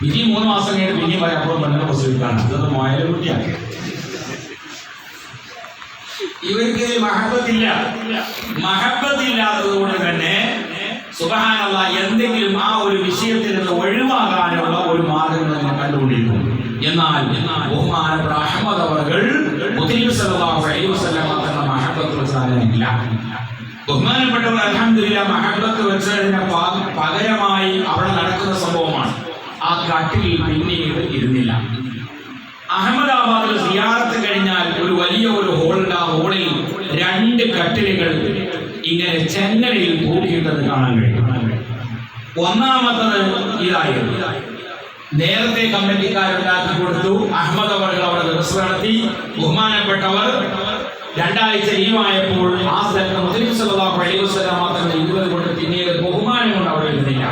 ഇനി 3 മാസം കഴിഞ്ഞ് പിന്നെയും പറയുമ്പോൾ പെണ്ണുങ്ങൾ പ്രസവിക്കാണ്. അതൊന്ന് മോയല കുട്ടിയാണ്. ഇവർക്ക് മഹബത്തില്ല. മഹബത്തില്ലാത്തത് കൊണ്ട് തന്നെ സുബ്ഹാനല്ലാഹ് എന്തെങ്കിലും ആ ഒരു വിഷയത്തിൽ നിന്ന് ഒഴിവാകാനുള്ള ഒരു മാർഗം തന്നെ കണ്ടുകൊണ്ടിരിക്കുന്നു. എന്നാൽ ബഹുമാനപ്പെട്ട അഹ്മദ് അവറുകൾ മുത്തനബി സല്ലല്ലാഹു അലൈഹി വസല്ലം എന്ന മഹബത്ത് വെച്ചാലില്ല. ബഹുമാനപ്പെട്ടവർ അൽഹംദുലില്ലാഹ് മഹബത്ത് വെച്ചതിന് പകരമായി അവിടെ നടക്കുന്ന സംഭവമാണ്. ആ കട്ടിലിൽ പിന്നീട് ഇരുന്നില്ല. അഹമ്മദാബാദിൽ സിയാറത്ത് കഴിഞ്ഞാൽ ഒരു വലിയ ഒരു ഹോളുണ്ട്. ആ ഹോളിൽ 2 കട്ടിലുകൾ ഇങ്ങനെ ചെന്നലയിൽ തൂക്കിയിട്ടത് കാണാൻ കഴിയും. ഒന്നാമത്തത് ഇതായിരുന്നു. നേരത്തെ കമ്മിറ്റിക്കാരുണ്ടാക്കി കൊടുത്തു. അഹമ്മദ് അവറുകൾ അവിടെ ദിവസം നടത്തി. ബഹുമാനപ്പെട്ടവർ 2 ആഴ്ച ലീവായപ്പോൾ ആ സ്ഥലത്ത് മുത്തനബി സല്ലല്ലാഹു അലൈഹി വസല്ലം മാത്രം 20 കൊണ്ട് പിന്നീട് ബഹുമാനം കൊണ്ട് അവിടെ ഇരുന്നില്ല.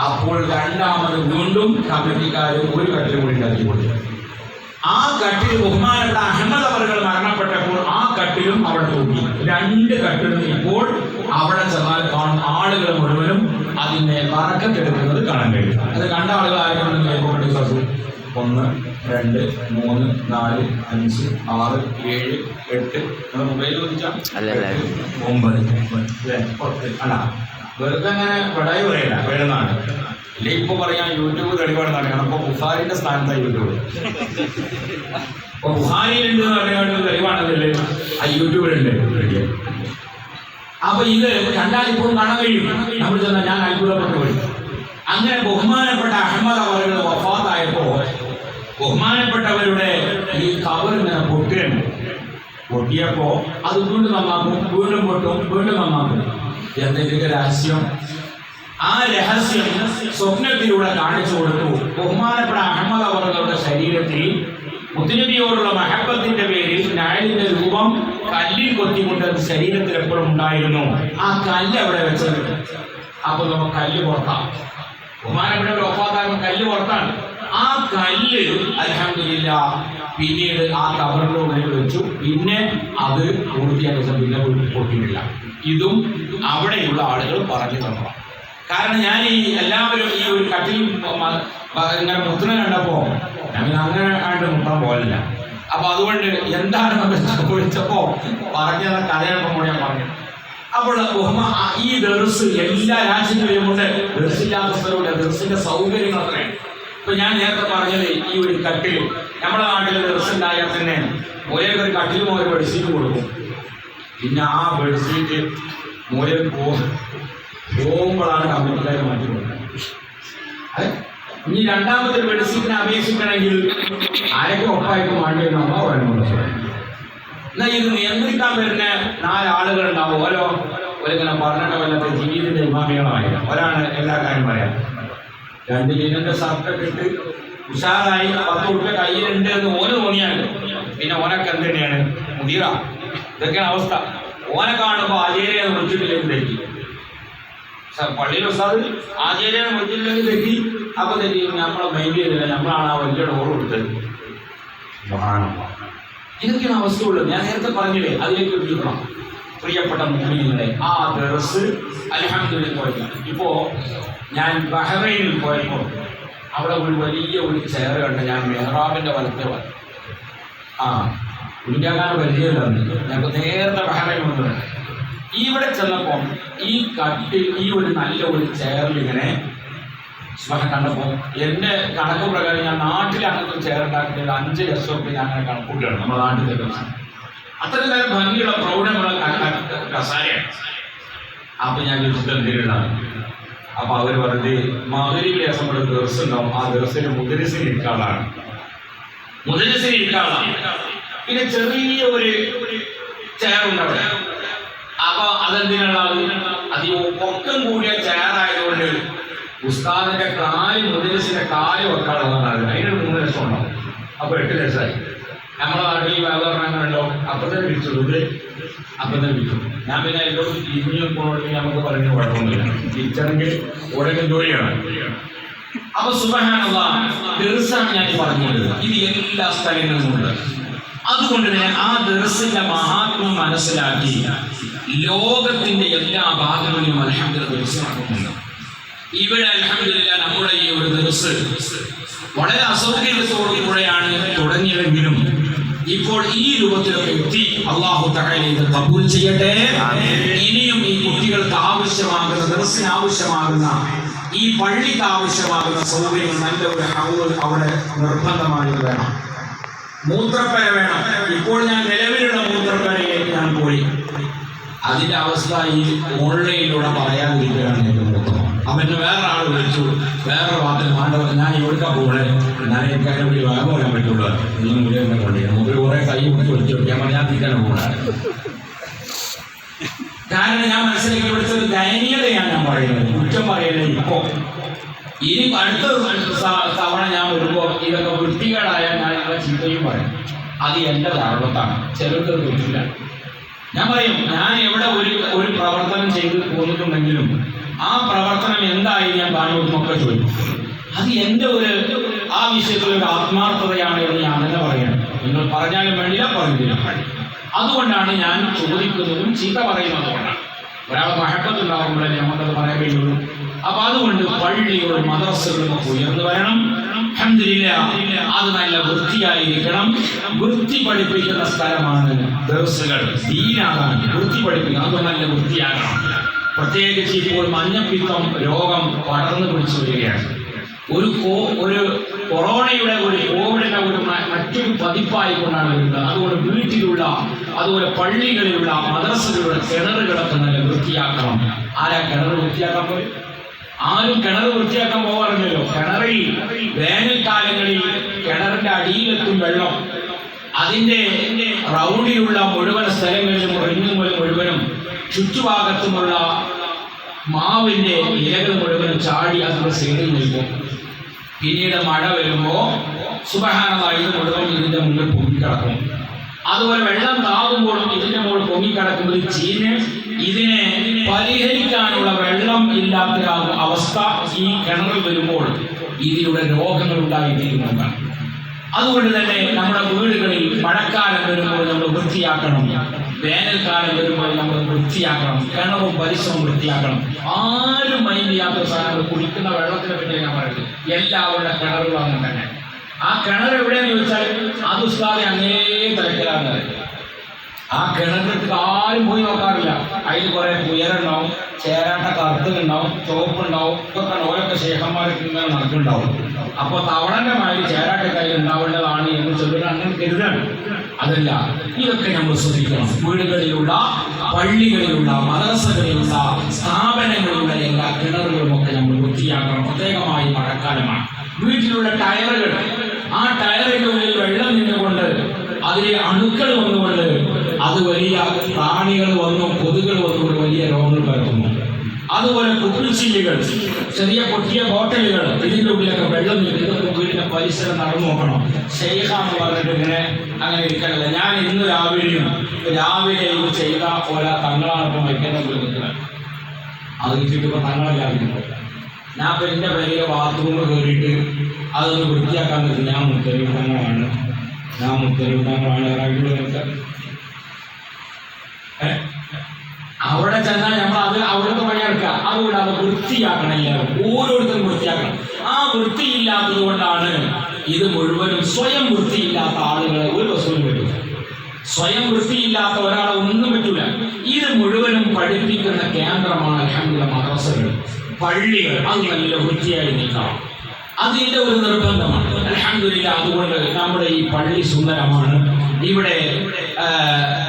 അപ്പോൾ രണ്ടാമത് വീണ്ടും കമ്മിറ്റിക്കാർ ഒരു കട്ടിൽ കൂടി ഉണ്ടാക്കി കൊടുത്തു. ആ കട്ടിൽ ബഹുമാനപ്പെട്ട അഹമ്മദ് അവറുകൾ മരണപ്പെട്ടപ്പോൾ ആ കട്ടിലും അവിടെ തൂക്കി. 2 കട്ടിലും ഇപ്പോൾ അവിടെ ചെന്നാൽ കാണും ആളുകൾ മുഴുവനും അതിനെ പറക്കത്തെടുക്കുന്നത് കാണാൻ കഴിയും. അത് കണ്ട ആളുകൾ ആരെങ്കിലും 1 2 3 4 5 6 7 8 മൊബൈൽ ചോദിച്ചാൽ 9 അല്ല വെറുതെ അങ്ങനെ പടായി പറയില്ല വേണമെന്നാണ്. ഇല്ല ഇപ്പൊ പറയാൻ യൂട്യൂബ് തെളിവാണ് നടക്കണം. അപ്പൊ ബുഖാരിന്റെ സ്ഥാനത്താണ് യൂട്യൂബ്. അപ്പൊ ബുഖാരിയിലുണ്ട് എന്ന് പറഞ്ഞ തെളിവാണെന്നല്ലേ ആ യൂട്യൂബിലുണ്ട്. അപ്പൊ ഇത് കണ്ടാൽ ഇപ്പോഴും കാണാൻ കഴിയും. നമ്മൾ ചെന്നാൽ ഞാൻ അത്ഭുതപ്പെട്ടു പോയി. അങ്ങനെ ബഹുമാനപ്പെട്ട അഹമ്മദ് അവരുടെ വഫാത്തായപ്പോ ബഹുമാനപ്പെട്ടവരുടെ ഈ കബറിങ്ങനെ പൊട്ടിയുണ്ട്. പൊട്ടിയപ്പോ അത് വീണ്ടും നന്നാക്കും, വീണ്ടും പൊട്ടും, വീണ്ടും നന്നാക്കും. എന്തെങ്കിലും രഹസ്യം. ആ രഹസ്യം സ്വപ്നത്തിലൂടെ കാണിച്ചു കൊടുത്തു. ബഹുമാനപ്പെട്ട അഹമ്മദ് അവറുകളുടെ ശരീരത്തിൽ മുത്തുനബിയോടുള്ള മഹബത്തിന്റെ പേരിൽ നയലിന്റെ രൂപം കല്ലിൽ കൊത്തിക്കൊണ്ട് ശരീരത്തിൽ എപ്പോഴും ഉണ്ടായിരുന്നു. ആ കല്ല് അവിടെ വെച്ചത്. അപ്പൊ നമുക്ക് കല്ല് പുറത്താം. ബഹുമാനപ്പെട്ട വഫാത്താകുമ്പോൾ കല്ല് പുറത്താണ്. ആ കല്ല് അൽഹംദുലില്ലാഹ് പിന്നീട് ആ കബറിന്റെ ഉള്ളിൽ വെച്ചു. പിന്നെ അത് പൂർത്തിയാക്കിയ പിന്നെ പൊട്ടിയിട്ടില്ല. ഇതും അവിടെയുള്ള ആളുകൾ പറഞ്ഞു തന്നു. കാരണം ഞാൻ ഈ എല്ലാവരും ഈ ഒരു കട്ടിൽ ഇങ്ങനെ മുത്തുനെ കണ്ടപ്പോ ഞാൻ അങ്ങനെ ആയിട്ട് മുട്ടാൻ പോലില്ല. അപ്പൊ അതുകൊണ്ട് എന്താണ് ചോദിച്ചപ്പോ പറഞ്ഞത് കഥയപ്പം കൂടെ ഞാൻ പറഞ്ഞു. അപ്പോൾ ഈ ദർസ് എല്ലാ രാജ്യങ്ങളിലും ഉണ്ട്. ദർസില്ലാത്ത സ്ഥലമില്ല. ദർസിന്റെ സൗകര്യങ്ങൾ അത്രയാണ്. ഇപ്പൊ ഞാൻ നേരത്തെ പറഞ്ഞത് ഈ ഒരു കട്ടിൽ നമ്മുടെ നാട്ടിൽ ദർസ് ഉണ്ടായാൽ തന്നെ ഒരേ ഒരു കട്ടിലും ഒരു ബെഡ്ഷീറ്റ് കൊടുക്കും. പിന്നെ ആ ബെഡ്ഷീറ്റ് മൂലം പോകുമ്പോഴാണ് കമ്മിറ്റിക്കാർ മാറ്റി കൊടുക്കുന്നത്. ഇനി രണ്ടാമത്തെ ബെഡ്ഷീറ്റിനെ അപേക്ഷിക്കണമെങ്കിൽ ആരൊക്കെ ഒപ്പായിട്ട് മാറ്റി നമ്മൾ വേണമെന്ന് പറയും. എന്നാൽ ഇത് നിയന്ത്രിക്കാൻ വരുന്ന 4 ആളുകളുണ്ടാവും. ഓരോങ്ങനെ പറഞ്ഞിട്ട് വല്ലത്തെ ജീവിതത്തിന്റെ ഇമാമികളായിരുന്നു. ഒരാണ് എല്ലാ കാര്യം പറയാം. 2 ലിനന്റെ ഷർട്ടൊക്കെ ഇട്ട് ഉഷാറായി 10 ഉറുപ്പിക കയ്യിലുണ്ട് എന്ന് ഓന് തോന്നിയാൽ പിന്നെ ഓനൊക്കെ എന്തുതന്നെയാണ് മുതിര. ഇതൊക്കെയാണ് അവസ്ഥ. ഓനെ കാണുമ്പോൾ ആചാര്യ വിളിച്ചിട്ടില്ലെങ്കിൽ തെറ്റി. പള്ളിയിൽ ഉസ്താദ് ആചാര്യ വിളിച്ചിട്ടില്ലെങ്കിൽ തെറ്റി. അപ്പൊ തെറ്റി നമ്മളെ മൈൻഡ് ചെയ്തില്ല. നമ്മളാണ് ആ വലിയ ഡോർ കൊടുത്തത്. ഇതൊക്കെയാണ് അവസ്ഥയുള്ളത്. ഞാൻ നേരത്തെ പറഞ്ഞില്ലേ, അതിലേക്ക് എത്തിക്കണം. പ്രിയപ്പെട്ട മുഅ്മിനീങ്ങളെ, ആ ദർസ് അൽഹംദുലില്ലാഹ് പോയി. ഇപ്പോ ഞാൻ ബഹ്റൈനിൽ പോയപ്പോൾ അവിടെ ഒരു വലിയ ഒരു ചെയർ കണ്ട്. ഞാൻ മെഹ്റാബിന്റെ വലത്തെ കുഞ്ഞാക്കാൻ പരിചയമില്ലാന്ന് ഞങ്ങൾക്ക് നേരത്തെ ബഹറയിൽ വന്നത്. ഇവിടെ ചെന്നപ്പോൾ ഈ കട്ടിൽ ഈ ഒരു നല്ല ഒരു ചെയറിൽ ഇങ്ങനെ കണ്ടപ്പോൾ എൻ്റെ കണക്ക് പ്രകാരം ഞാൻ നാട്ടിൽ അങ്ങനത്തെ ചെയർ ഉണ്ടാക്കിയിട്ട് 5 ലക്ഷം റുപ്യ ഞാൻ അങ്ങനെ കണക്കൂട്ടുകയാണ് നമ്മുടെ നാട്ടിലെ ദിവസം. അത്രയും നേരം ഭംഗിയുള്ള പ്രൗഢമുള്ള കസാരയാണ്. അപ്പൊ ഞാൻ ചോദിച്ചിട്ട് എന്തിനാണ്? അപ്പൊ അവർ പറഞ്ഞത് മഗ്‌രിബിലെ ദിവസം ഒരു ദിവസം ഉണ്ടാവും, ആ ദിവസത്തിൽ മുദരിസിന് ഇരിക്കാളാണ്, മുദരിസിന് ഇരിക്കാളാണ്. പിന്നെ ചെറിയ ഒരു ചെയറുണ്ട് അവിടെ. അപ്പൊ അതെന്തിനുള്ളത്? അത് ഈ പൊക്കം കൂടിയ ചെയറായതുകൊണ്ട് ഉസ്താദിന്റെ കാല് മുദരിസിന്റെ കാല് വെക്കാനുള്ളതാണ്. അതിനൊരു 3 ലക്ഷം ഉണ്ടാവും. അപ്പൊ 8 ലക്ഷമായി. നമ്മളെ നാട്ടിൽ വ്യാപാരം അങ്ങനെ ഉണ്ടാവും. അപ്പൊ തന്നെ വിളിച്ചത് അപ്പൊ തന്നെ വിളിച്ചു. ഞാൻ പിന്നെ എന്നോട് തിരിഞ്ഞു പോകണമെങ്കിൽ നമുക്ക് പറയുന്ന കുഴപ്പമൊന്നുമില്ല, തിരിച്ചെങ്കിൽ ഉടനെ ജോലിയാണ്. അപ്പൊ സുബ്ഹാനല്ലാഹ് ദർസാണ് ഞാൻ പറഞ്ഞത്. ഇത് എല്ലാ സ്ഥലങ്ങളിലുമുണ്ട്. അതുകൊണ്ട് തന്നെ ആ ദർസിന്റെ മഹാത്മ്യം മനസ്സിലാക്കി ലോകത്തിന്റെ എല്ലാ ഭാഗങ്ങളിലും അൽഹംദുലില്ലാഹ് ദർസ് നടക്കുന്നുണ്ട്. ഇവിടെ അൽഹംദുലില്ലാഹ് നമ്മുടെ ഈ ഒരു ദർസ് വളരെ അസൗകര്യത്തോടുകൂടെയാണ് തുടങ്ങിയതെങ്കിലും ഇപ്പോൾ ഈ രൂപത്തിലൊക്കെ എത്തി. അല്ലാഹു തആല ഇത് കബൂൽ ചെയ്യട്ടെ. ഇനിയും ഈ കുട്ടികൾക്ക് ആവശ്യമാകുന്ന, ദർസിന് ആവശ്യമാകുന്ന, ഈ പള്ളിക്ക് ആവശ്യമാകുന്ന സൗകര്യങ്ങൾ, നല്ല ഒരു ഹൗൾ അവിടെ നിർബന്ധമായി വേണം. മൂത്രപ്പര വേണം. ഇപ്പോൾ ഞാൻ നിലവിലുള്ള മൂത്രപ്പരയിലേക്ക് ഞാൻ പോയി. അതിന്റെ അവസ്ഥ ഈ ഓൺലൈനിലൂടെ പറയാതിരിക്കുകയാണ് ഏറ്റവും ഉത്തമം. അവന് വേറെ ആൾ വിളിച്ചു, വേറെ വാർത്തയിൽ മാണ്ടവർ ഞാൻ ഇവിടുത്തെ പോലെ ഞാൻ എനിക്കതിനെ പറ്റി വേഗം പറയാൻ പറ്റുള്ളൂ. നിങ്ങൾ മുഴുവൻ കൊണ്ടിരിക്കണം. മുമ്പിൽ കുറെ കൈ പിടിച്ച് വിളിച്ചു നോക്കിയാൽ ഞാൻ തിരിക്കാനും പോകണം. കാരണം ഞാൻ മനസ്സിലാക്കി ഇവിടുത്തെ ഒരു ദയനീയതയാണ് ഞാൻ പറയുന്നത്, കുറ്റം പറയുന്നത്. ഇപ്പോ ഇനി അടുത്ത തവണ ഞാൻ വരുമ്പോൾ ഇതൊക്കെ വൃത്തികേടായാൽ ഞാൻ നിങ്ങളെ ചീത്തയും പറയും. അത് എൻ്റെ ധാരണത്താണ്. ചിലർക്ക് പറ്റില്ല. ഞാൻ പറയും, ഞാൻ എവിടെ ഒരു പ്രവർത്തനം ചെയ്ത് പോന്നിട്ടുണ്ടെങ്കിലും ആ പ്രവർത്തനം എന്തായി ഞാൻ കാണുന്നൊക്കെ ചോദിക്കും. അത് എൻ്റെ ആ വിഷയത്തിൽ ഒരു ആത്മാർത്ഥതയാണ് എന്ന് ഞാൻ തന്നെ പറയണം. നിങ്ങൾ പറഞ്ഞാലും വേണ്ടില്ല, പറഞ്ഞില്ല. അതുകൊണ്ടാണ് ഞാൻ ചോദിക്കുന്നതും ചീത്ത പറയുന്നതും കൊണ്ടാണ്. ഒരാളെ മഹബത്തുണ്ടാകുമ്പോഴേ നമുക്കത് പറയാൻ കഴിയുള്ളൂ. അപ്പൊ അതുകൊണ്ട് പള്ളികളും മദ്രസകളും ഒക്കെ ഉയർന്നു വരണം. അൽഹംദുലില്ലാഹ് അത് നല്ല വൃത്തിയായിരിക്കണം. വൃത്തി പഠിപ്പിക്കുന്ന സ്ഥലമാണ് ദർസുകൾ. ദീനാണ് വൃത്തി പഠിപ്പിക്കണം. അത് നല്ല വൃത്തിയാകണം. പ്രത്യേകിച്ച് ഇപ്പോൾ മഞ്ഞപ്പിത്തം രോഗം പടർന്നു പിടിച്ചു വരികയാണ്. ഒരു കൊറോണയുടെ ഒരു കോവിഡിന്റെ മറ്റൊരു പതിപ്പായിക്കൊണ്ടാണ് വരുന്നത്. അതുകൊണ്ട് വീട്ടിലുള്ള, അതുപോലെ പള്ളികളിലുള്ള, മദ്രസകളുടെ കിണറുകളൊക്കെ നല്ല വൃത്തിയാക്കണം. ആരാ കിണർ വൃത്തിയാക്കാൻ പോയി? ആരും കിണർ വൃത്തിയാക്കാൻ പോകാറില്ലല്ലോ. കിണറിൽ വേനൽക്കാലങ്ങളിൽ കിണറിന്റെ അടിയിലെത്തും വെള്ളം. അതിന്റെ റൗണ്ടിലുള്ള മുഴുവൻ സ്ഥലങ്ങളിലും മുഴുവനും ചുറ്റുഭാഗത്തുമുള്ള മാവിന്റെ ഇലകൾ മുഴുവനും ചാടി അതിന്റെ സൈഡിൽ നിൽക്കും. പിന്നീട് മഴ വരുമ്പോൾ സുബ്ഹാനല്ലാഹ് ഇത് മുഴുവൻ ഇതിന്റെ മുന്നിൽ പൊങ്ങിക്കിടക്കും. അതുപോലെ വെള്ളം താകുമ്പോഴും ഇതിന്റെ മുകളിൽ പൊങ്ങിക്കിടക്കുമ്പോൾ ചീഞ്ഞ് ഇതിനെ പരിഹരിക്കാനുള്ള വെള്ളം ഇല്ലാത്ത അവസ്ഥ ഈ കിണറിൽ വരുമ്പോൾ ഇതിലൂടെ രോഗങ്ങൾ ഉണ്ടായിത്തീരുന്നതാണ്. അതുകൊണ്ട് തന്നെ നമ്മുടെ വീടുകളിൽ മഴക്കാലം വരുമ്പോൾ നമ്മൾ വൃത്തിയാക്കണം. വേനൽക്കാലം വരുമ്പോൾ നമ്മൾ വൃത്തിയാക്കണം. കിണറും പരിസരവും വൃത്തിയാക്കണം. ആരും മൈൻഡ് ചെയ്യാത്ത സാധനങ്ങൾ കുടിക്കുന്ന വെള്ളത്തിനെ പറ്റി ഞാൻ പറയുന്നത്. എല്ലാവരുടെ കിണറുകളും അങ്ങനെ തന്നെ. ആ കിണർ എവിടെയെന്ന് ചോദിച്ചാൽ അത് ഉസ്താദെ അങ്ങേ തിരക്കിലാണ്. ആ കിണറിലേക്ക് ആരും പോയി നോക്കാറില്ല. അതിൽ കുറെ ഉയരുണ്ടാവും, ചേരാട്ട കറുത്തുണ്ടാവും, ചുവപ്പുണ്ടാവും, ഇതൊക്കെ ഓരൊക്കെ ശേഖന്മാരൊക്കെ ഇങ്ങനെ നടക്കുന്നുണ്ടാവും. അപ്പോൾ തവണന്റെ മാതിരി ചേരാട്ട കയ്യിൽ ഉണ്ടാവേണ്ടതാണ് എന്ന് ചൊല്ലുക അങ്ങനെ കരുതാണ്. അതല്ല, ഇതൊക്കെ നമ്മൾ ശ്രദ്ധിക്കണം. വീടുകളിലുള്ള, പള്ളികളിലുള്ള, മദ്രസകളിലുള്ള, സ്ഥാപനങ്ങളിലുള്ള എല്ലാ കിണറുകളുമൊക്കെ നമ്മൾ വൃത്തിയാക്കണം. പ്രത്യേകമായി മഴക്കാലമാണ്. വീട്ടിലുള്ള ടയറുകൾ, ആ ടയറിന്റെ ഉള്ളിൽ വെള്ളം നിന്നുകൊണ്ട് അതിലെ അണുക്കൾ വന്നുകൊണ്ട് അത് വലിയ പ്രാണികൾ വന്നു, കൊതുകൾ വന്നുകൊണ്ട് വലിയ രോഗങ്ങൾ പരത്തുന്നു. അതുപോലെ കുപ്പിച്ചില്ലുകൾ, ചെറിയ പൊട്ടിയ ബോട്ടലുകൾ, ഇതിൻ്റെ ഉള്ളിലൊക്കെ വെള്ളം നിൽക്കുന്നതൊക്കെ വീടിന്റെ പരിസരം നടന്നു നോക്കണം. ഷെയ്ഖാന്ന് പറഞ്ഞിട്ട് ഇങ്ങനെ അങ്ങനെ ഇരിക്കാനല്ല. ഞാൻ ഇന്ന് രാവിലെ ഇത് ചെയ്ത ഓരോ തങ്ങളാണ് ഇപ്പം വയ്ക്കുന്ന നിൽക്കുന്നത്. അത് കിട്ടിയപ്പോൾ തങ്ങളെല്ലാവരും ഞാൻ ഇപ്പം എൻ്റെ വലിയ ബാത്റൂമിൽ കയറിയിട്ട് അതൊന്ന് വൃത്തിയാക്കാൻ പറ്റും. ഞാൻ മുത്തരിവിടങ്ങളാണ് അവിടെ ചെന്നാൽ നമ്മൾ അത് അവിടുത്തെ പണിയെടുക്കുക. അതുകൊണ്ട് അത് വൃത്തിയാക്കണം. എല്ലാവരും ഓരോരുത്തരും വൃത്തിയാക്കണം. ആ വൃത്തിയില്ലാത്തത് കൊണ്ടാണ് ഇത് മുഴുവനും. സ്വയം വൃത്തിയില്ലാത്ത ആളുകളെ ഒരു വസ്തുവും കിട്ടും. സ്വയം വൃത്തിയില്ലാത്ത ഒരാളെ ഒന്നും പറ്റൂല. ഇത് മുഴുവനും പഠിപ്പിക്കുന്ന കേന്ദ്രമാണ് അൽഹംദുലില്ലാഹ് മദ്രസകൾ, പള്ളികൾ. അത് നല്ല വൃത്തിയായി നിൽക്കണം, അതിൻ്റെ ഒരു നിർബന്ധമാണ്. അൽഹംദുലില്ലാഹ് അതുകൊണ്ട് നമ്മുടെ ഈ പള്ളി സുന്ദരമാണ്. ഇവിടെ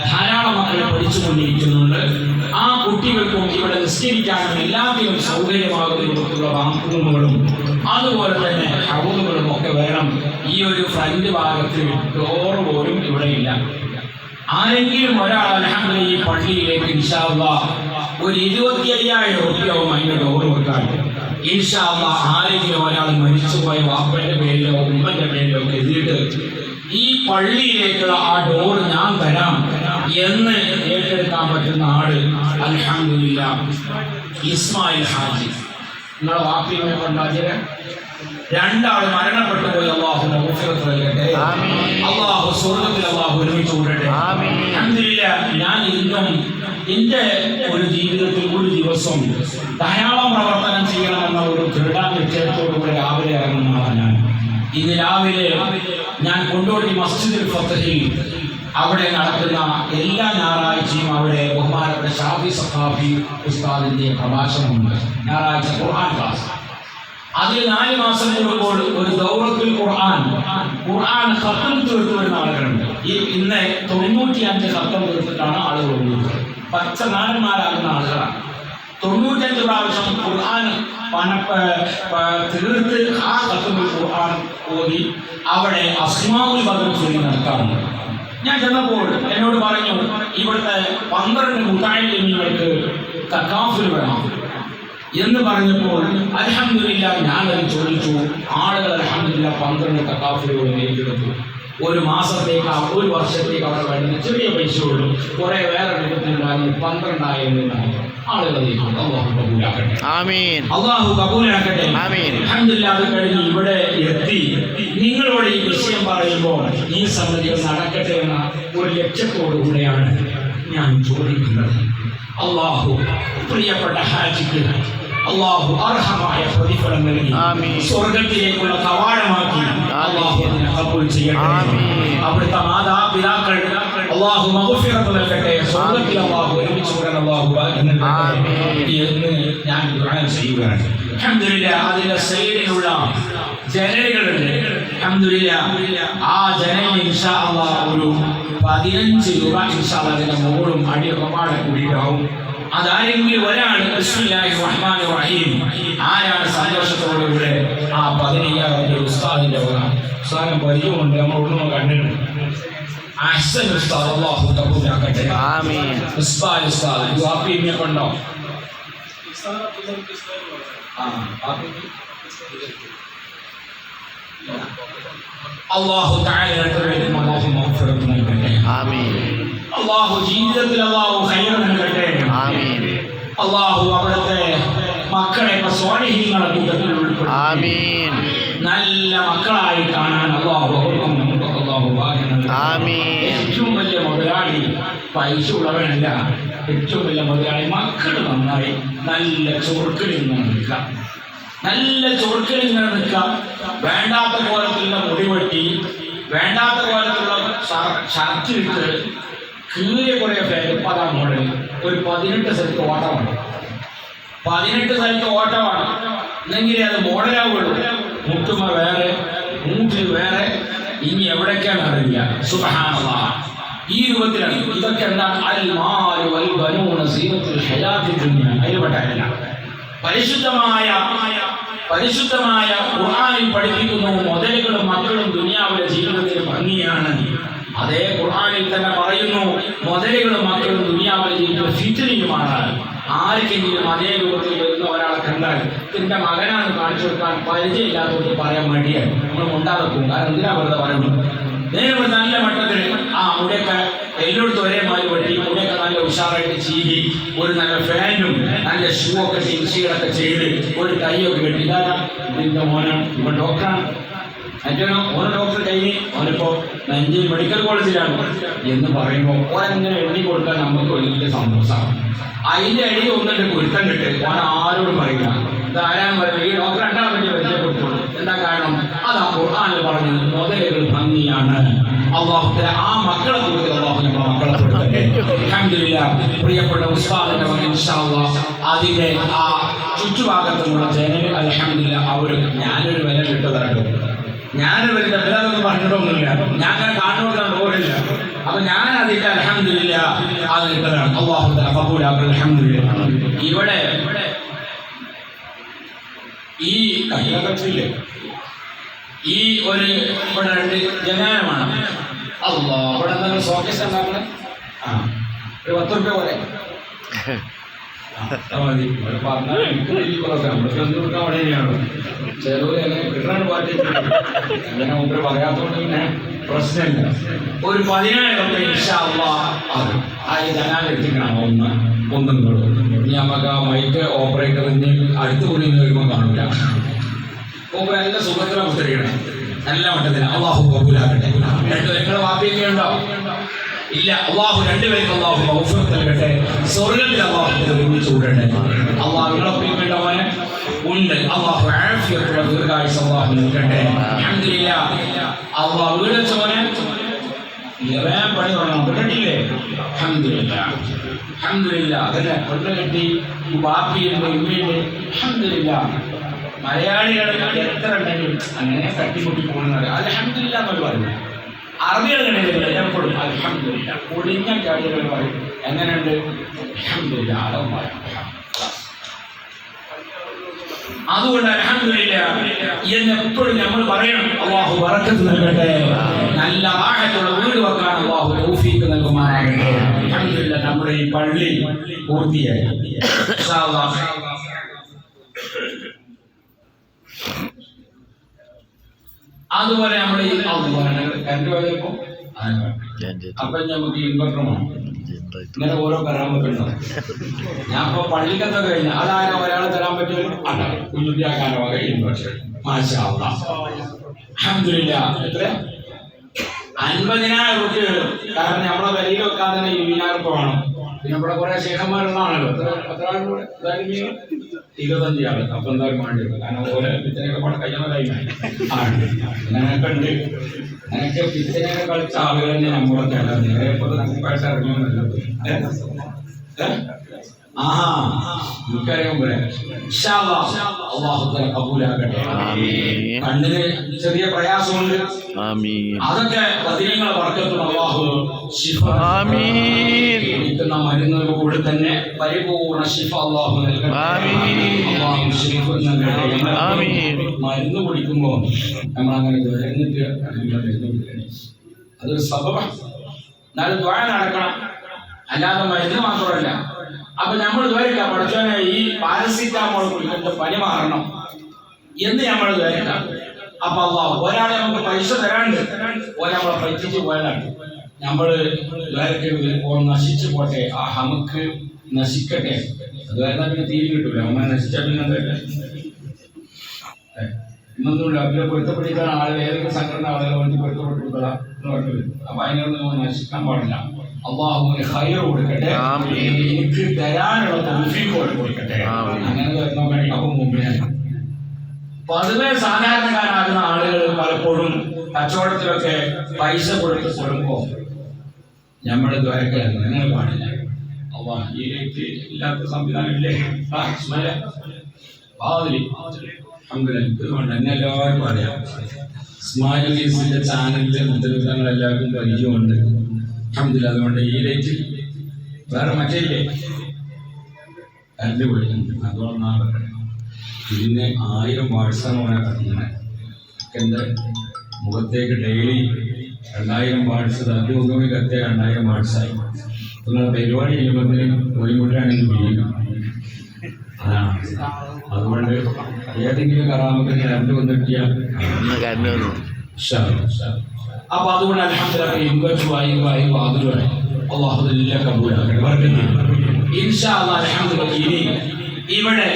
ധാരാളം മക്കൾ പഠിച്ചുകൊണ്ടിരിക്കുന്നുണ്ട്. ആ കുട്ടികൾക്കും ഇവിടെ നിസ്കരിക്കാനും എല്ലാത്തിനും സൗകര്യമാകുന്നതിനുള്ള ബാത്റൂമുകളും അതുപോലെ തന്നെ ഹൗലുകളും ഒക്കെ വേണം. ഈ ഒരു ഫ്രണ്ട് ഭാഗത്ത് ഡോറ് പോലും ഇവിടെ ഇല്ല. ആരെങ്കിലും ഒരാൾ അൽഹംദുലില്ലാഹ് ഈ പള്ളിയിലേക്ക് ഇൻഷാ അല്ലാഹ് ഒരു 25,000 രൂപയാവും അതിൻ്റെ ഡോറ് വെക്കാൻ. ഇൻഷാ അല്ലാഹ് ആരെങ്കിലും ഒരാൾ മരിച്ചുപോയ വാപ്പയുടെ പേരിലോ ഉമ്മന്റെ പേരിലോ എഴുതിയിട്ട് ഈ പള്ളിയിലേക്കുള്ള ആ ഡോറ് ഞാൻ തരാം എന്ന് ഏറ്റെടുക്കാൻ പറ്റുന്ന ആള് അൽഹംദുലില്ലാഹ് ഇസ്മായിൽ ഹാജി. നിങ്ങളെ വാപ്പിയെ കൊണ്ടാചര 2 ആൾ മരണപ്പെട്ടു പോയി. അല്ലാഹു മഗ്ഫിറത്ത് നൽകട്ടെ, അല്ലാഹു സ്വർഗ്ഗത്തിൽ അല്ലാഹു ഒരുമിച്ച് കൂടട്ടെ. അൽഹംദുലില്ലാഹ് ഞാൻ ഇന്നും എൻ്റെ ഒരു ജീവിതത്തിൽ ഒരു ദിവസം ധാരാളം പ്രവർത്തനം ചെയ്യണമെന്ന ഒരു ദൃഢനിശ്ചയത്തോടുകൂടി രാവിലെ ഇറങ്ങുന്ന ആളാണ് ഞാൻ. ഇന്ന് രാവിലെ ഞാൻ കൊണ്ടോട്ടി മസ്ജിദുൽ ഫത്ഹിൽ അവിടെ നടക്കുന്ന എല്ലാ ഞായറാഴ്ചയും അവിടെ ബഹുമാനപ്പെട്ട ഷാഫി സഖാഫി ഉസ്താദിന്റെ പ്രഭാഷണമുണ്ട്. ഞായറാഴ്ച ഖുർആൻ ക്ലാസ്. അതിൽ 4 മാസം കൂടുമ്പോൾ ഒരു ദൗറത്തുൽ ഖുർആൻ ഖത്തം തീർത്തു വരുന്ന ആളുകളുണ്ട്. ഈ ഇന്ന് 95 ഖത്തം തീർത്തിട്ടാണ് ആളുകൾ ഉള്ളത്. പച്ചനാരന്മാരാകുന്ന ആളുകളാണ്. 95 പ്രാവശ്യം ഖുർആൻ തീർത്ത് ആ ഖത്തമുൽ ഖുർആൻ ഓതി അവിടെ അസ്മാഉൽ ബദർ ചൊല്ലി നടക്കാറുണ്ട്. ഞാൻ ചെന്നപ്പോൾ എന്നോട് പറഞ്ഞു, ഇവിടുത്തെ 12 മുതാലിമീങ്ങൾക്ക് തകാഫുൽ വേണം എന്ന് പറഞ്ഞപ്പോൾ അൽഹംദുലില്ലാഹ് ഞാനത് ചോദിച്ചു. ആളുകൾ അൽഹംദുലില്ലാഹ് 12 തകാഫുലുകൾ ഏറ്റെടുത്തു. ഒരു മാസത്തേക്ക് 1 വർഷത്തേക്ക് അവിടെ വേണ്ടുന്ന ചെറിയ പൈസയുള്ളൂ. കുറെ വേറെ രൂപത്തിലുണ്ടായിരുന്നു 12,000 ആളുകൾ. അല്ലാഹു കബൂലാക്കട്ടെ, ആമീൻ. അല്ലാഹു കബൂലാക്കട്ടെ, ആമീൻ. അൽഹംദുലില്ലാഹ് അത് കഴിഞ്ഞ് ഇവിടെ എത്തി നിങ്ങളോട് ഈ വിഷയം പറയുമ്പോൾ ഈ സംഗതികൾ നടക്കട്ടെ എന്ന ഒരു ലക്ഷ്യത്തോടു കൂടെയാണ് ഞാൻ ചോദിക്കുന്നത്. അല്ലാഹു പ്രിയപ്പെട്ട ഹാജിക്ക് അല്ലാഹു അർഹമായ പ്രതിഫലം നൽകി സ്വർഗത്തിലേക്കുള്ള കവാടമാക്കി അല്ലാഹു അതിനെ കബൂൽ ചെയ്യട്ടെ. അവിടുത്തെ മാതാപിതാക്കൾ അല്ലാഹു മഗ്ഫിറത്ത് നൽകട്ടെ. സ്വർഗത്തിൽ അല്ലാഹു ഒരുമിച്ച് കൂടാൻ അല്ലാഹു ഭാഗ്യം നൽകട്ടെ എന്ന് ഞാൻ ദുആ ചെയ്യുകയാണ്. അൽഹംദുലില്ലാഹ് അതിന്റെ സൈഡിലുള്ള ജനലുകളുണ്ട്. അൽഹംദുലില്ലാഹ് ആ ജനലിന് ഇൻഷാ അല്ലാഹ് ഒരു 15 രൂപ ഇൻഷാ അല്ലാഹ് അതിന്റെ മുകളും അടിയൊക്കെ പാടെ കൂടിയിട്ടാവും. അതാരെങ്കിലും ഒരാൾ ബിസ്മില്ലാഹിർ റഹ്മാനിർ റഹീം ആരാണ് സന്തോഷത്തോടെ ഇവിടെ ആ 15,000 ഉസ്താദിന്റെ ഉസ്താദിനെ പരിചയമുണ്ട്, നമ്മൾ ഒന്നും കണ്ടിട്ടുണ്ട്. അഹ്സൻ ഉസ്താദ്, അല്ലാഹു കബൂലാക്കട്ടെ, ആമീൻ. ഉസ്താദ് ഉസ്താദ് വാപ്പിയെ കൊണ്ടോ അല്ലാഹു തആലയുടെ അല്ലാഹു മഗ്ഫിറത്ത് നൽകട്ടെ, ആമീൻ. അല്ലാഹു ജീവിതത്തിൽ അല്ലാഹു ഖൈർ നൽകട്ടെ, ആമീൻ. അല്ലാഹു അവിടുത്തെ മക്കളെ സ്വാലിഹീങ്ങളുടെ കൂട്ടത്തിൽ ഉൾപ്പെടുത്തി, ആമീൻ. നല്ല മക്കളായി കാണാൻ അല്ലാഹു അവർക്കും നമുക്കൊക്കെ അല്ലാഹു ഭാഗ്യം നൽകട്ടെ, ആമീൻ. ഏറ്റവും വലിയ മുതലാളി പൈസ ഉള്ളവനല്ല. ഏറ്റവും വലിയ മുതലാളി മക്കൾ നന്നായി നല്ല ചൊറുക്കളിൽ നിന്ന് നിൽക്കാം, നല്ല ചൊറുക്കളിൽ നിന്ന് നിൽക്കാം. വേണ്ടാത്ത കോലത്തിലുള്ള മുടിവെട്ടി, വേണ്ടാത്ത കോലത്തിലുള്ള ഷർട്ടിലിട്ട് കീറിയ കുറേ പേര് പതാ മോഡൽ ഒരു 18 സ്ഥലത്ത് ഓട്ടമാണ്. 18 സ്ഥലത്ത് ഓട്ടമാണ് എന്നെങ്കിലേ അത് മോഡലാവുള്ളൂ. മുട്ടുമ വേറെ, മൂട്ടിൽ വേറെ, ഇനി എവിടേക്കാണ് അറിയില്ല. സുബ്ഹാനല്ലാഹ്, ഈ രൂപത്തിലാണ്. ഇതൊക്കെ എന്താണ്? അൽ മാലു വൽ ബനൂന സീനത്തുൽ ഹയാത്തിദ് ദുനിയ. അതിൽപ്പെട്ടല്ല. പരിശുദ്ധമായ ഖുർആനിൽ പഠിപ്പിക്കുന്നു മുതലുകളും മക്കളും ദുനിയാവിലെ ജീവിതത്തിൽ ഭംഗിയാണ്. അതേ ഖുർആനിൽ തന്നെ പറയുന്നു മുതലുകളും മക്കളും ദുനിയാവിലെ ജീവിതത്തിൽ ഫിത്നയുമാണ്. ആർക്കെങ്കിലും അതേ രൂപത്തിൽ വരുന്ന ഒരാളെ കണ്ടാൽ ഇതിന്റെ മകനാണ് കാണിച്ചു കൊടുക്കാൻ പരിചയമില്ലാത്തവർക്ക് പറയാൻ മടിയാണ്. നമ്മൾ ഉണ്ടാകും. കാരണം എന്തിനാ വെറുതെ പറയുന്നു? നേരെ നല്ല മട്ടത്തിൽ മുടിയൊക്കെ എല്ലായിടത്തും ഒരേ മാറി വെട്ടി, മുടിയൊക്കെ നല്ല ഉഷാറായിട്ട് ചീകി, ഒരു നല്ല ഫാനും നല്ല ഷൂ ഒക്കെ ഇൻഷീകളൊക്കെ ചെയ്ത് ഒരു ടൈയൊക്കെ വെട്ടി. ഇതാണ് ഇതിൻ്റെ മോനാണ്, ഇവൻ ഡോക്ടറാണ്. മറ്റൊരു ഓരോ ഡോക്ടർ കഴിഞ്ഞ് അവനിപ്പോൾ നെഞ്ചിൽ മെഡിക്കൽ കോളേജിലാണ് എന്ന് പറയുമ്പോൾ ഓരങ്ങനെ എണ്ണി കൊടുക്കാൻ നമുക്ക് വലിയ സന്തോഷമാണ്. അതിൻ്റെ ഇടയിൽ ഒന്നിട്ട് കുരുത്തം കിട്ട് ഓൻ ആരോടും പറയില്ല. ഇതാരാന്ന് പറയുന്നത് ഈ ഡോക്ടർ രണ്ടാളെ പറ്റി പരിചയപ്പെടുത്തുള്ളൂ. എന്താ കാരണം? അതാ ഖുർആനിൽ പറഞ്ഞത് മുതലുകൾ നന്ദിയാണ്. അല്ലാഹു തആല ആ മക്കളെ കൊടുത്ത് അല്ലാഹു നമ്മുടെ മക്കളെ കൊടുക്കട്ടെ. അൽഹംദുലില്ലാഹ്. പ്രിയപ്പെട്ട ഉസ്താദിന്റെ മകൻ ഇൻഷാ അല്ലാഹ് അതിന്റെ ആ ചുറ്റുഭാഗത്തുള്ള ജനൽ അൽഹംദുലില്ലാഹ് അവർ ഞാനൊരു വില ഇട്ടതാണ്. ഞാനൊരു വിലതൊന്നും പറഞ്ഞിട്ടൊന്നുമില്ല. ഞാൻ അങ്ങനെ കാണുന്നതാണ് ഓരില്ല. അപ്പൊ ഞാൻ അതിന്റെ അൽഹംദുലില്ലാഹ് അത് ഇട്ടതാണ്. അല്ലാഹു തആല ഖബൂലാക്കട്ടെ. അൽഹംദുലില്ലാഹ്. ഇവിടെ ഈ കയ്യിലെ ഈ ഒരു ഇവിടെ രണ്ട് ജനാനമാണ്. അല്ലാ ഇവിടെ എന്തെങ്കിലും സോക്കേസ് ഉണ്ടാക്കണേ. ആ ഒരു 10 രൂപ പോലെ മതി. ഇവിടെ പറഞ്ഞാൽ എനിക്ക് കൊടുക്കാം. അവിടെ തന്നെയാണ് ചെലവ് അങ്ങനെ കിട്ടാൻ പാർട്ടി അങ്ങനെ മുമ്പ് പറയാത്തതുകൊണ്ട് പിന്നെ പ്രശ്നമില്ല. ഒരു 10,000 രൂപ ഇൻഷാ അല്ലാഹ് അത് ആ ജനാല എത്തിക്കണം. ഒന്നും ഇനി നമുക്ക് ആ മൈക്ക് ഓപ്പറേറ്ററിന് അടുത്ത് കൂടി വരുമ്പോൾ കാണില്ല. മൂപ്പർ നല്ല സുഖത്തില മുദ്രയാണ്. നല്ല മട്ടത്തിൽ അല്ലാഹു കബൂലാക്കട്ടെ. നിങ്ങളുടെ വാപ്പിയൊക്കെ ഉണ്ടോ? ഇല്ല. അല്ലാഹു രണ്ടുപേർക്ക് അല്ലാഹു മഗ്ഫിറത്ത് നൽകട്ടെ. സ്വർഗ്ഗത്തിൽ അല്ലാഹു ഒരുമിച്ച് കൂടട്ടെ. അല്ലാഹു നിങ്ങളൊപ്പം വേണ്ടവനെ ഉണ്ട്. അല്ലാഹു ആഫിയത്തുള്ള ദീർഘായുസ്സ് അല്ലാഹു നൽകട്ടെ. അൽഹംദുലില്ലാഹ്. അല്ലാഹു വീട് വെച്ചവനെ വേഗം പണി തുടങ്ങണം. പെട്ടില്ലേ? അൽഹംദുലില്ലാഹ്. അൽഹംദുലില്ലാഹ്. അതന്നെ പെണ്ണ് കെട്ടി ബാപ്പിയുണ്ട് ഉമ്മയുണ്ട്. അൽഹംദുലില്ലാഹ്. മലയാളികൾ എത്ര ഉണ്ടെങ്കിലും അങ്ങനെ തട്ടിമുട്ടി പോകുന്നത് അൽഹംദുലില്ലാഹ് എന്നൊരു പറഞ്ഞു. അറബികളിൽ എപ്പോഴും അൽഹംദുലില്ലാഹ്. ഒടിഞ്ഞ കാര്യങ്ങൾ പറയും. എങ്ങനെയുണ്ട്? അൽഹംദുലില്ലാഹ്. അതുകൊണ്ട് അൽഹംദുലില്ലാഹ് എന്ന് എപ്പോഴും നമ്മൾ പറയണം. അല്ലാഹു ബറക്കത്ത് നൽകട്ടെ. നല്ല റാഹത്തുള്ള വീട് വെക്കാൻ അല്ലാഹു തൗഫീഖ് നൽകുമാറാകട്ടെ. അൽഹംദുലില്ലാഹ്. നമ്മുടെ ഈ പള്ളി പൂർത്തിയായി. ഇൻഷാ അല്ലാഹ് അതുപോലെ നമ്മുടെ ഈ കറണ്ട് പോയപ്പോ അപ്പൊ നമുക്ക് ഇൻവെർട്ടറുമാണ്. ഇങ്ങനെ ഓരോ കരാമത്തുണ്ടാവും. ഞാൻ ഇപ്പൊ പള്ളിക്കത്തൊക്കെ കഴിഞ്ഞ അതാര ഒരാളെ തരാൻ പറ്റും. കുഞ്ഞുട്ടിയാക്കാനോ വക ഇൻവെർട്ടർ. മാഷാ അല്ലാഹ്. അൽഹംദുലില്ലാഹ്. എത്ര 50,000 രൂപ. കാരണം നമ്മളെ വിലയിൽ വെക്കാൻ തന്നെ 20,000 രൂപ വേണം. പിന്നെ ഇവിടെ കുറെ ശേഖന്മാരുള്ളതാണല്ലോ. എത്ര ആളുകൾ? 25 ആള്. അപ്പൊ എന്തായാലും വേണ്ടി വരും. കാരണം ഓരോ പിത്തനൊക്കെ പാടെ കഴിയുന്നതായി അങ്ങനെയൊക്കെ ഉണ്ട്. അങ്ങനെയൊക്കെ പിത്തനൊക്കെ കളിച്ച ആളുകൾ തന്നെ നമ്മളൊക്കെ നേരെ നമുക്കായിട്ട് ഇറങ്ങിയൊന്നല്ല. കണ്ണിന് ചെറിയ പ്രയാസമുണ്ട്. അതൊക്കെ ബദരീങ്ങളെ ബർക്കത്തുള്ള അല്ലാഹു ശിഫ കുടിക്കുന്ന മരുന്നുകൂടെ തന്നെ പരിപൂർണ ശിഫ അല്ലാഹു നൽകട്ടെ. മരുന്ന് കുടിക്കുമ്പോൾ നമ്മൾ അങ്ങനെ മരുന്നിട്ട് അതൊരു സബബാണ്. എന്നാലും ദുആ നടക്കണം. അല്ലാതെ മരുന്ന് മാത്രമല്ല. അപ്പൊ നമ്മൾ ദ്വാരിക്കാം പഠിച്ചോനെ ഈ പാരസിറ്റാമോൾ കുടിക്കേണ്ട പനി മാറണം എന്ന് നമ്മൾ ദ്വാരിക്കാം. അപ്പൊ അല്ലാഹു ഒരാളെ നമുക്ക് പൈസ തരാണ്ട് ഓരോ നമ്മളെ പറ്റിച്ച് പോയതാണ്. നമ്മള് നശിച്ചു പോട്ടെ. ആ നമുക്ക് നശിക്കട്ടെ. അത് വരുന്ന പിന്നെ തീരെ കിട്ടൂല. അമ്മ നശിച്ചാൽ പിന്നെ എന്തല്ല ഇന്നൊന്നുമില്ല. അവരെ പൊരുത്തപ്പെടിക്കാൻ ആളുകൾ ഏതൊക്കെ സംഘടന ആളുകളെ പൊരുത്തപ്പെട്ടുകൊടുക്കുക എന്ന് പറഞ്ഞത്. അപ്പൊ അതിനൊന്നും നശിക്കാൻ പാടില്ല. അല്ലാഹുവിന് ഖൈർ കൊടുക്കട്ടെ. എനിക്ക് തരാനുള്ള തൗഫീഖ് കൊടുക്കട്ടെ. അങ്ങനെ നോക്കുകയാണെങ്കിൽ അപ്പം മുമ്പിനാണ് പൊതുവെ സാധാരണക്കാരാകുന്ന ആളുകൾ പലപ്പോഴും കച്ചവടത്തിലൊക്കെ പൈസ കൊടുത്ത് കൊടുക്കുമ്പോൾ നമ്മൾ ദ്വാരക്കലാണ്. നിങ്ങൾ പാടില്ല. അല്ലാഹ് ഈ ഇല്ലാത്ത സംവിധാനം ഇല്ലേ? ഇതുകൊണ്ട് എന്നെ എല്ലാവരും പറയാം. സ്മാരകീസിന്റെ ചാനലിലെ മുദ്രങ്ങൾ എല്ലാവർക്കും പരിചയമുണ്ട്. അൽഹംദുലില്ലാഹ്. അതുകൊണ്ട് ഈ ലൈറ്റ് വേറെ മറ്റേ കറണ്ട് പോയിട്ടുണ്ട്. അതുകൊണ്ടാണ് ഇതിന് 1000 വാട്സാണ് കത്തുന്നത്. എൻ്റെ മുഖത്തേക്ക് ഡെയിലി 2000 വാട്സ് അധികം കത്തിയ 2000 വാട്സായി. നിങ്ങൾ പരിപാടി ചെയ്യുമ്പോഴത്തേനും ഒരു മുട്ടാണെങ്കിൽ വീഴും. അതാണ്. അതുകൊണ്ട് ഏതെങ്കിലും കറാമത്തിന് കറണ്ട് വന്നിട്ടിയാൽ അപ്പൊ അതുകൊണ്ട് അൽഹംദുലില്ലാഹ് ഇൻവെർട്ടറുമായി വാതിലുമായി അല്ലാഹു എല്ലാം കബൂലാക്കട്ടെ. ഇൻഷാ അല്ലാഹ് അൽഹംദുലില്ലാഹ്. ഇനി ഇവിടെ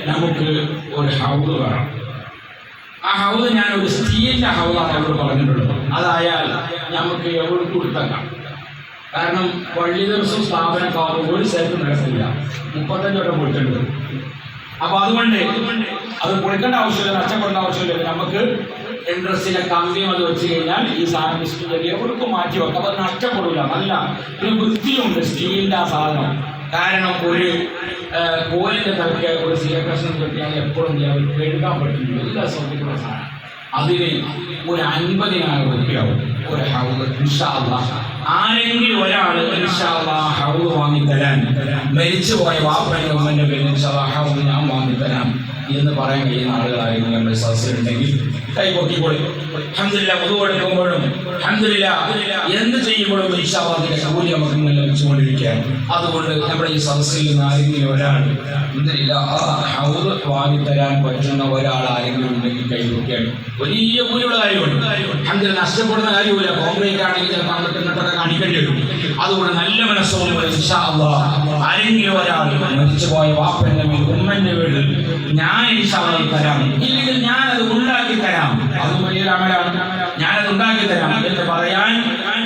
നമുക്ക് ഒരു ഹൗദ് വേണം. ആ ഹൗദ് ഞാൻ ഒരു സ്റ്റീലിന്റെ ഹൗദാണ് അവിടെ പറഞ്ഞിട്ടുള്ളത്. അതായാൽ നമുക്ക് എവിടെ കൊടുത്തേക്കാം. കാരണം പള്ളി ദിവസം സ്ഥാപനക്കാരും ഒരു സ്ഥലത്ത് നടക്കില്ല. 35 വട്ടം കൊടുത്തിട്ടുണ്ട്. അപ്പൊ അതുകൊണ്ട് അത് കൊടുക്കേണ്ട ആവശ്യമില്ല, നഷ്ടപ്പെടേണ്ട ആവശ്യമില്ല. നമുക്ക് ഇൻട്രസ്റ്റിലൊക്കെ അന്ത്യം അത് വെച്ച് കഴിഞ്ഞാൽ ഈ സാധനം ഡിസ്പ്ലേ എവിടേക്കും മാറ്റി വെക്കാം, അത് നഷ്ടപ്പെടില്ല. നല്ല ഒരു വൃത്തിയുണ്ട് സ്റ്റീലിൻ്റെ ആ സാധനം. കാരണം ഒരു കോലിൻ്റെ തലയ്ക്ക് ഒരു സീലക്കഷ്ണം കിട്ടിയാൽ എപ്പോഴും എഴുതാൻ പറ്റില്ല, എല്ലാ സൗകര്യമുള്ള സാധനം. അതിന് ഒരു 50,000 രൂപയാവും ഒരു ഹൗദ്. ഇൻഷാ അല്ലാഹ് ആരെങ്കിലും ഒരാൾ ഇൻഷാ അല്ലാഹ് ഹൗദ് വാങ്ങിത്തരാൻ, മരിച്ചുപോയ വാപ്പൻ്റെ ഉമ്മൻ്റെ പേരിൽ ഇൻഷാ അല്ലാഹ് ഹൗദ് ഞാൻ വാങ്ങിത്തരാം എന്ന് പറയാൻ കഴിയുന്ന ആളുകളായിരുന്നു നമ്മുടെ സദസ്സിലുണ്ടെങ്കിൽ കൈപൊക്കിപ്പോയി. അൽഹംദുലില്ലാഹ് wudu എടുക്കുമ്പോഴും അൽഹംദുലില്ലാഹ് എന്ത് ചെയ്യുമ്പോഴും ഇൻഷാ അല്ലാഹ് അതിന്റെ കൂലി നമുക്ക് ഇങ്ങനെ ലഭിച്ചുകൊണ്ടിരിക്കുകയാണ്. അതുകൊണ്ട് നമ്മുടെ ഈ സദസ്സിൽ നിന്ന് ആരെങ്കിലും ഒരാൾ അൽഹംദുലില്ലാഹ് ആ ഹൗദ് വാങ്ങിത്തരാൻ പറ്റുന്ന ഒരാൾ ആരെങ്കിലും ഉണ്ടെങ്കിൽ കൈപൊക്കിയാണ്. വലിയ കൂലിയുള്ള കാര്യമുണ്ട്. അൽഹംദുലില്ലാഹ് നഷ്ടപ്പെടുന്ന കാര്യമില്ല. കോൺക്രീറ്റ് ആണെങ്കിൽ ചിലപ്പോൾ അങ്ങോട്ട് ഇങ്ങോട്ടൊക്കെ കാണിക്കേണ്ടി വരും. അതുകൊണ്ട് നല്ല മനസ്സോടുകൂടി ഇൻഷാ അല്ലാഹ് ആരെങ്കിലും ഒരാൾ മരിച്ചുപോയ വാപ്പൻ്റെ വീട് ഉമ്മൻ്റെ വീട് ഞാൻ ഇൻഷാ അല്ലാഹ് തരാം, ഇല്ലെങ്കിൽ ഞാനത് ഉണ്ടാക്കി തരാം, അതും വലിയൊരു അമലാണ്, ഞാനത് ഉണ്ടാക്കി തരാം എന്ന് പറയാൻ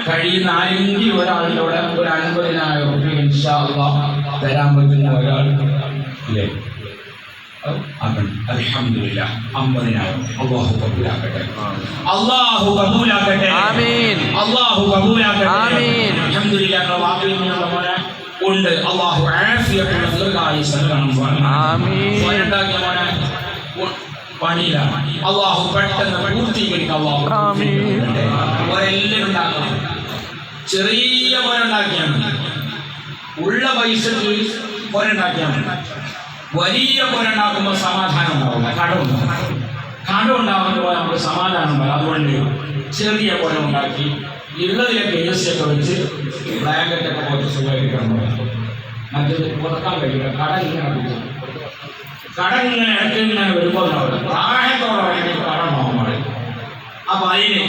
കഴിയുന്ന ആരെങ്കിലും ഒരാളിലൂടെ ഒരു 50,000 രൂപ ഇൻഷാ അല്ലാഹ് തരാൻ പറ്റുന്ന ഒരാൾ ഇല്ലേ? അൽഹംദുലില്ലാഹ് 50,000 അല്ലാഹു കബൂലാക്കട്ടെ, അല്ലാഹു കബൂലാക്കട്ടെ, ആമീൻ, അല്ലാഹു കബൂലാക്കട്ടെ, ആമീൻ. അൽഹംദുലില്ലാഹ് വാക്കിലുള്ള മോനെ ഉണ്ട്. അല്ലാഹു ആഫിയത്തുള്ള ദീർഘായുസ്സ് നൽകണം, ആമീൻ. ഉണ്ടാക്കിയ മോനെ പണിയിലാണ്, അല്ലാഹു പെട്ടെന്ന് പൂർത്തീകരിക്കും, അല്ലാഹു ഒരെല്ലാം ഉണ്ടാക്കണം. ചെറിയ പോരുണ്ടാക്കിയാണ്, ഉള്ള പൈസക്ക് പോരുണ്ടാക്കിയാണ്. വലിയ പോരുണ്ടാക്കുമ്പോൾ സമാധാനം ഉണ്ടാവില്ല, കടമുണ്ടാകുമ്പോൾ നമുക്ക് സമാധാനം ഉണ്ടാവും. അതുകൊണ്ട് ചെറിയ പോലെ ഉണ്ടാക്കി ഉള്ളതിലൊക്കെ ഏസിയൊക്കെ വെച്ച് ബ്ലാങ്കറ്റൊക്കെ പോയിട്ട് സുഖമായിരിക്കണം. മറ്റത് പുറക്കാൻ കഴിയില്ല, കടം ഇങ്ങനെ ഇടയ്ക്കിങ്ങനെ വരുമ്പോൾ പ്രായത്തോടെ കടം നോക്കാൻ. അപ്പൊ അതിന്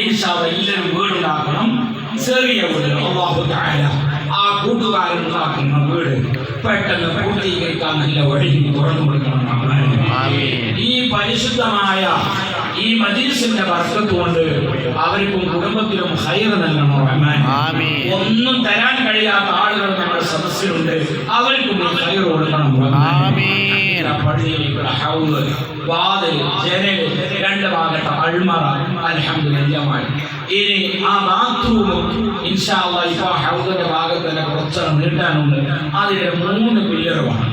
ഇൻഷാ അല്ലാഹ് എല്ലാവരും വീടുണ്ടാക്കണം, ചെറിയ വീട്. അല്ലാഹു തആല ആ കൂട്ടുകാരൻ ഉണ്ടാക്കുന്ന വീട് പെട്ടെന്ന് പൂർത്തീകരിക്കാൻ നല്ല വഴി തുറന്നു കൊടുക്കണം. ഈ പരിശുദ്ധമായ ഈ മജ്‌ലിസിന്റെ ബർക്കത്ത് കൊണ്ട് അവർക്കും കുടുംബത്തിലും ഖൈർ നൽകണം റഹ്മാൻ. ഒന്നും തരാൻ കഴിയാത്ത ആളുകൾ നമ്മുടെ സദസ്സിലുണ്ട്, അവർക്കും ഖൈർ കൊടുക്കണം ആമീൻ. പള്ളിയിലേക്കുള്ള ഹൗദ്, വാതിൽ, ജനൽ, 2 ഭാഗത്തെ അൾമറ അൽഹംദുലില്ലാഹ്. ഇനി ആ ബാത്റൂമും ഇൻഷാ അല്ലാഹ് ഇപ്പൊ ഹൗദിന്റെ ഭാഗത്ത് തന്നെ കുറച്ച് നീട്ടാനുണ്ട്. അതിന് 3 പില്ലറുമാണ്.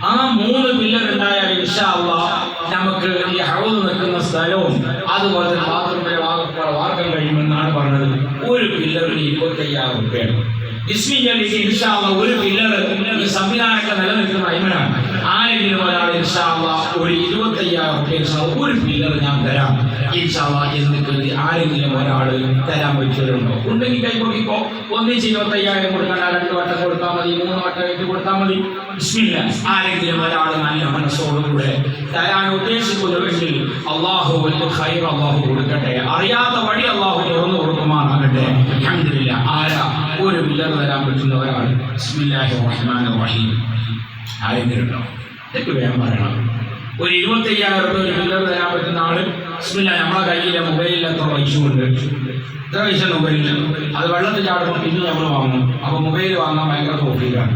ആ 3 പില്ലർ ഉണ്ടായാൽ ഇൻഷാ അല്ലാഹ് നമുക്ക് ഈ ഹൗദ് നിൽക്കുന്ന സ്ഥലവും അതുപോലെ ബാത്റൂമിലെ വാർക്കാൻ കഴിയുമെന്നാണ് പറഞ്ഞത്. ഒരു പില്ലറിന് 25,000 രൂപയാണ്. ഇൻഷാ അല്ലാഹ് ഒരു പില്ലർ ഈ സംവിധാനമൊക്കെ നിലനിൽക്കുന്ന അയ്മനാണ്. ആരെങ്കിലും ഒരാൾ ഇൻഷാ അല്ലാഹ് ഒരു 25,000 രൂപ ഒരു പില്ലർ ഞാൻ തരാം ഇൻഷാ അല്ലാഹ് എന്ന് കരുതി ആരെങ്കിലും ഒരാൾ തരാൻ പറ്റുന്നുണ്ടോ? ഉണ്ടെങ്കിൽ കൈപൊക്കിക്കോ. ഒന്നിച്ച് 25,000 കൊടുക്കണ്ട, 2 വട്ടം കൊടുത്താൽ മതി, 3 വട്ടം ആയിട്ട് കൊടുത്താൽ മതി. ബിസ്മില്ലാഹ്. ആരെങ്കിലും ഒരാൾ നല്ല മനസ്സോടുകൂടെ തരാൻ ഉദ്ദേശിക്കുന്നുവെങ്കിൽ അല്ലാഹു വലിയ ഖൈർ അല്ലാഹു കൊടുക്കട്ടെ, അറിയാത്ത വഴി അല്ലാഹു തുറന്നു കൊടുക്കുമാറാകട്ടെ. അൽഹംദുലില്ലാഹ്. ആരാ ഒരു പില്ലർ തരാൻ പറ്റുന്ന ഒരാൾ? ബിസ്മില്ലാഹിർ റഹ്മാനിർ റഹീം. ആരെങ്കിലും ഉണ്ടോ? ഇതൊക്കെ വേഗം പറയണം. ഒരു 25,000 രൂപ ഒരു പില്ലർ തരാൻ പറ്റുന്ന ആള് ബിസ്മില്ലാഹ്. നമ്മളെ കയ്യിലെ മൊബൈലിൽ എത്ര പൈസയുണ്ട്? ഇത്ര പൈസ മൊബൈലിൽ. അത് വെള്ളത്തിൽ ചാടുമ്പോൾ പിന്നെ നമ്മൾ വാങ്ങും. അപ്പോൾ മൊബൈൽ വാങ്ങാൻ ഭയങ്കര പ്രോഫിറ്റാണ്.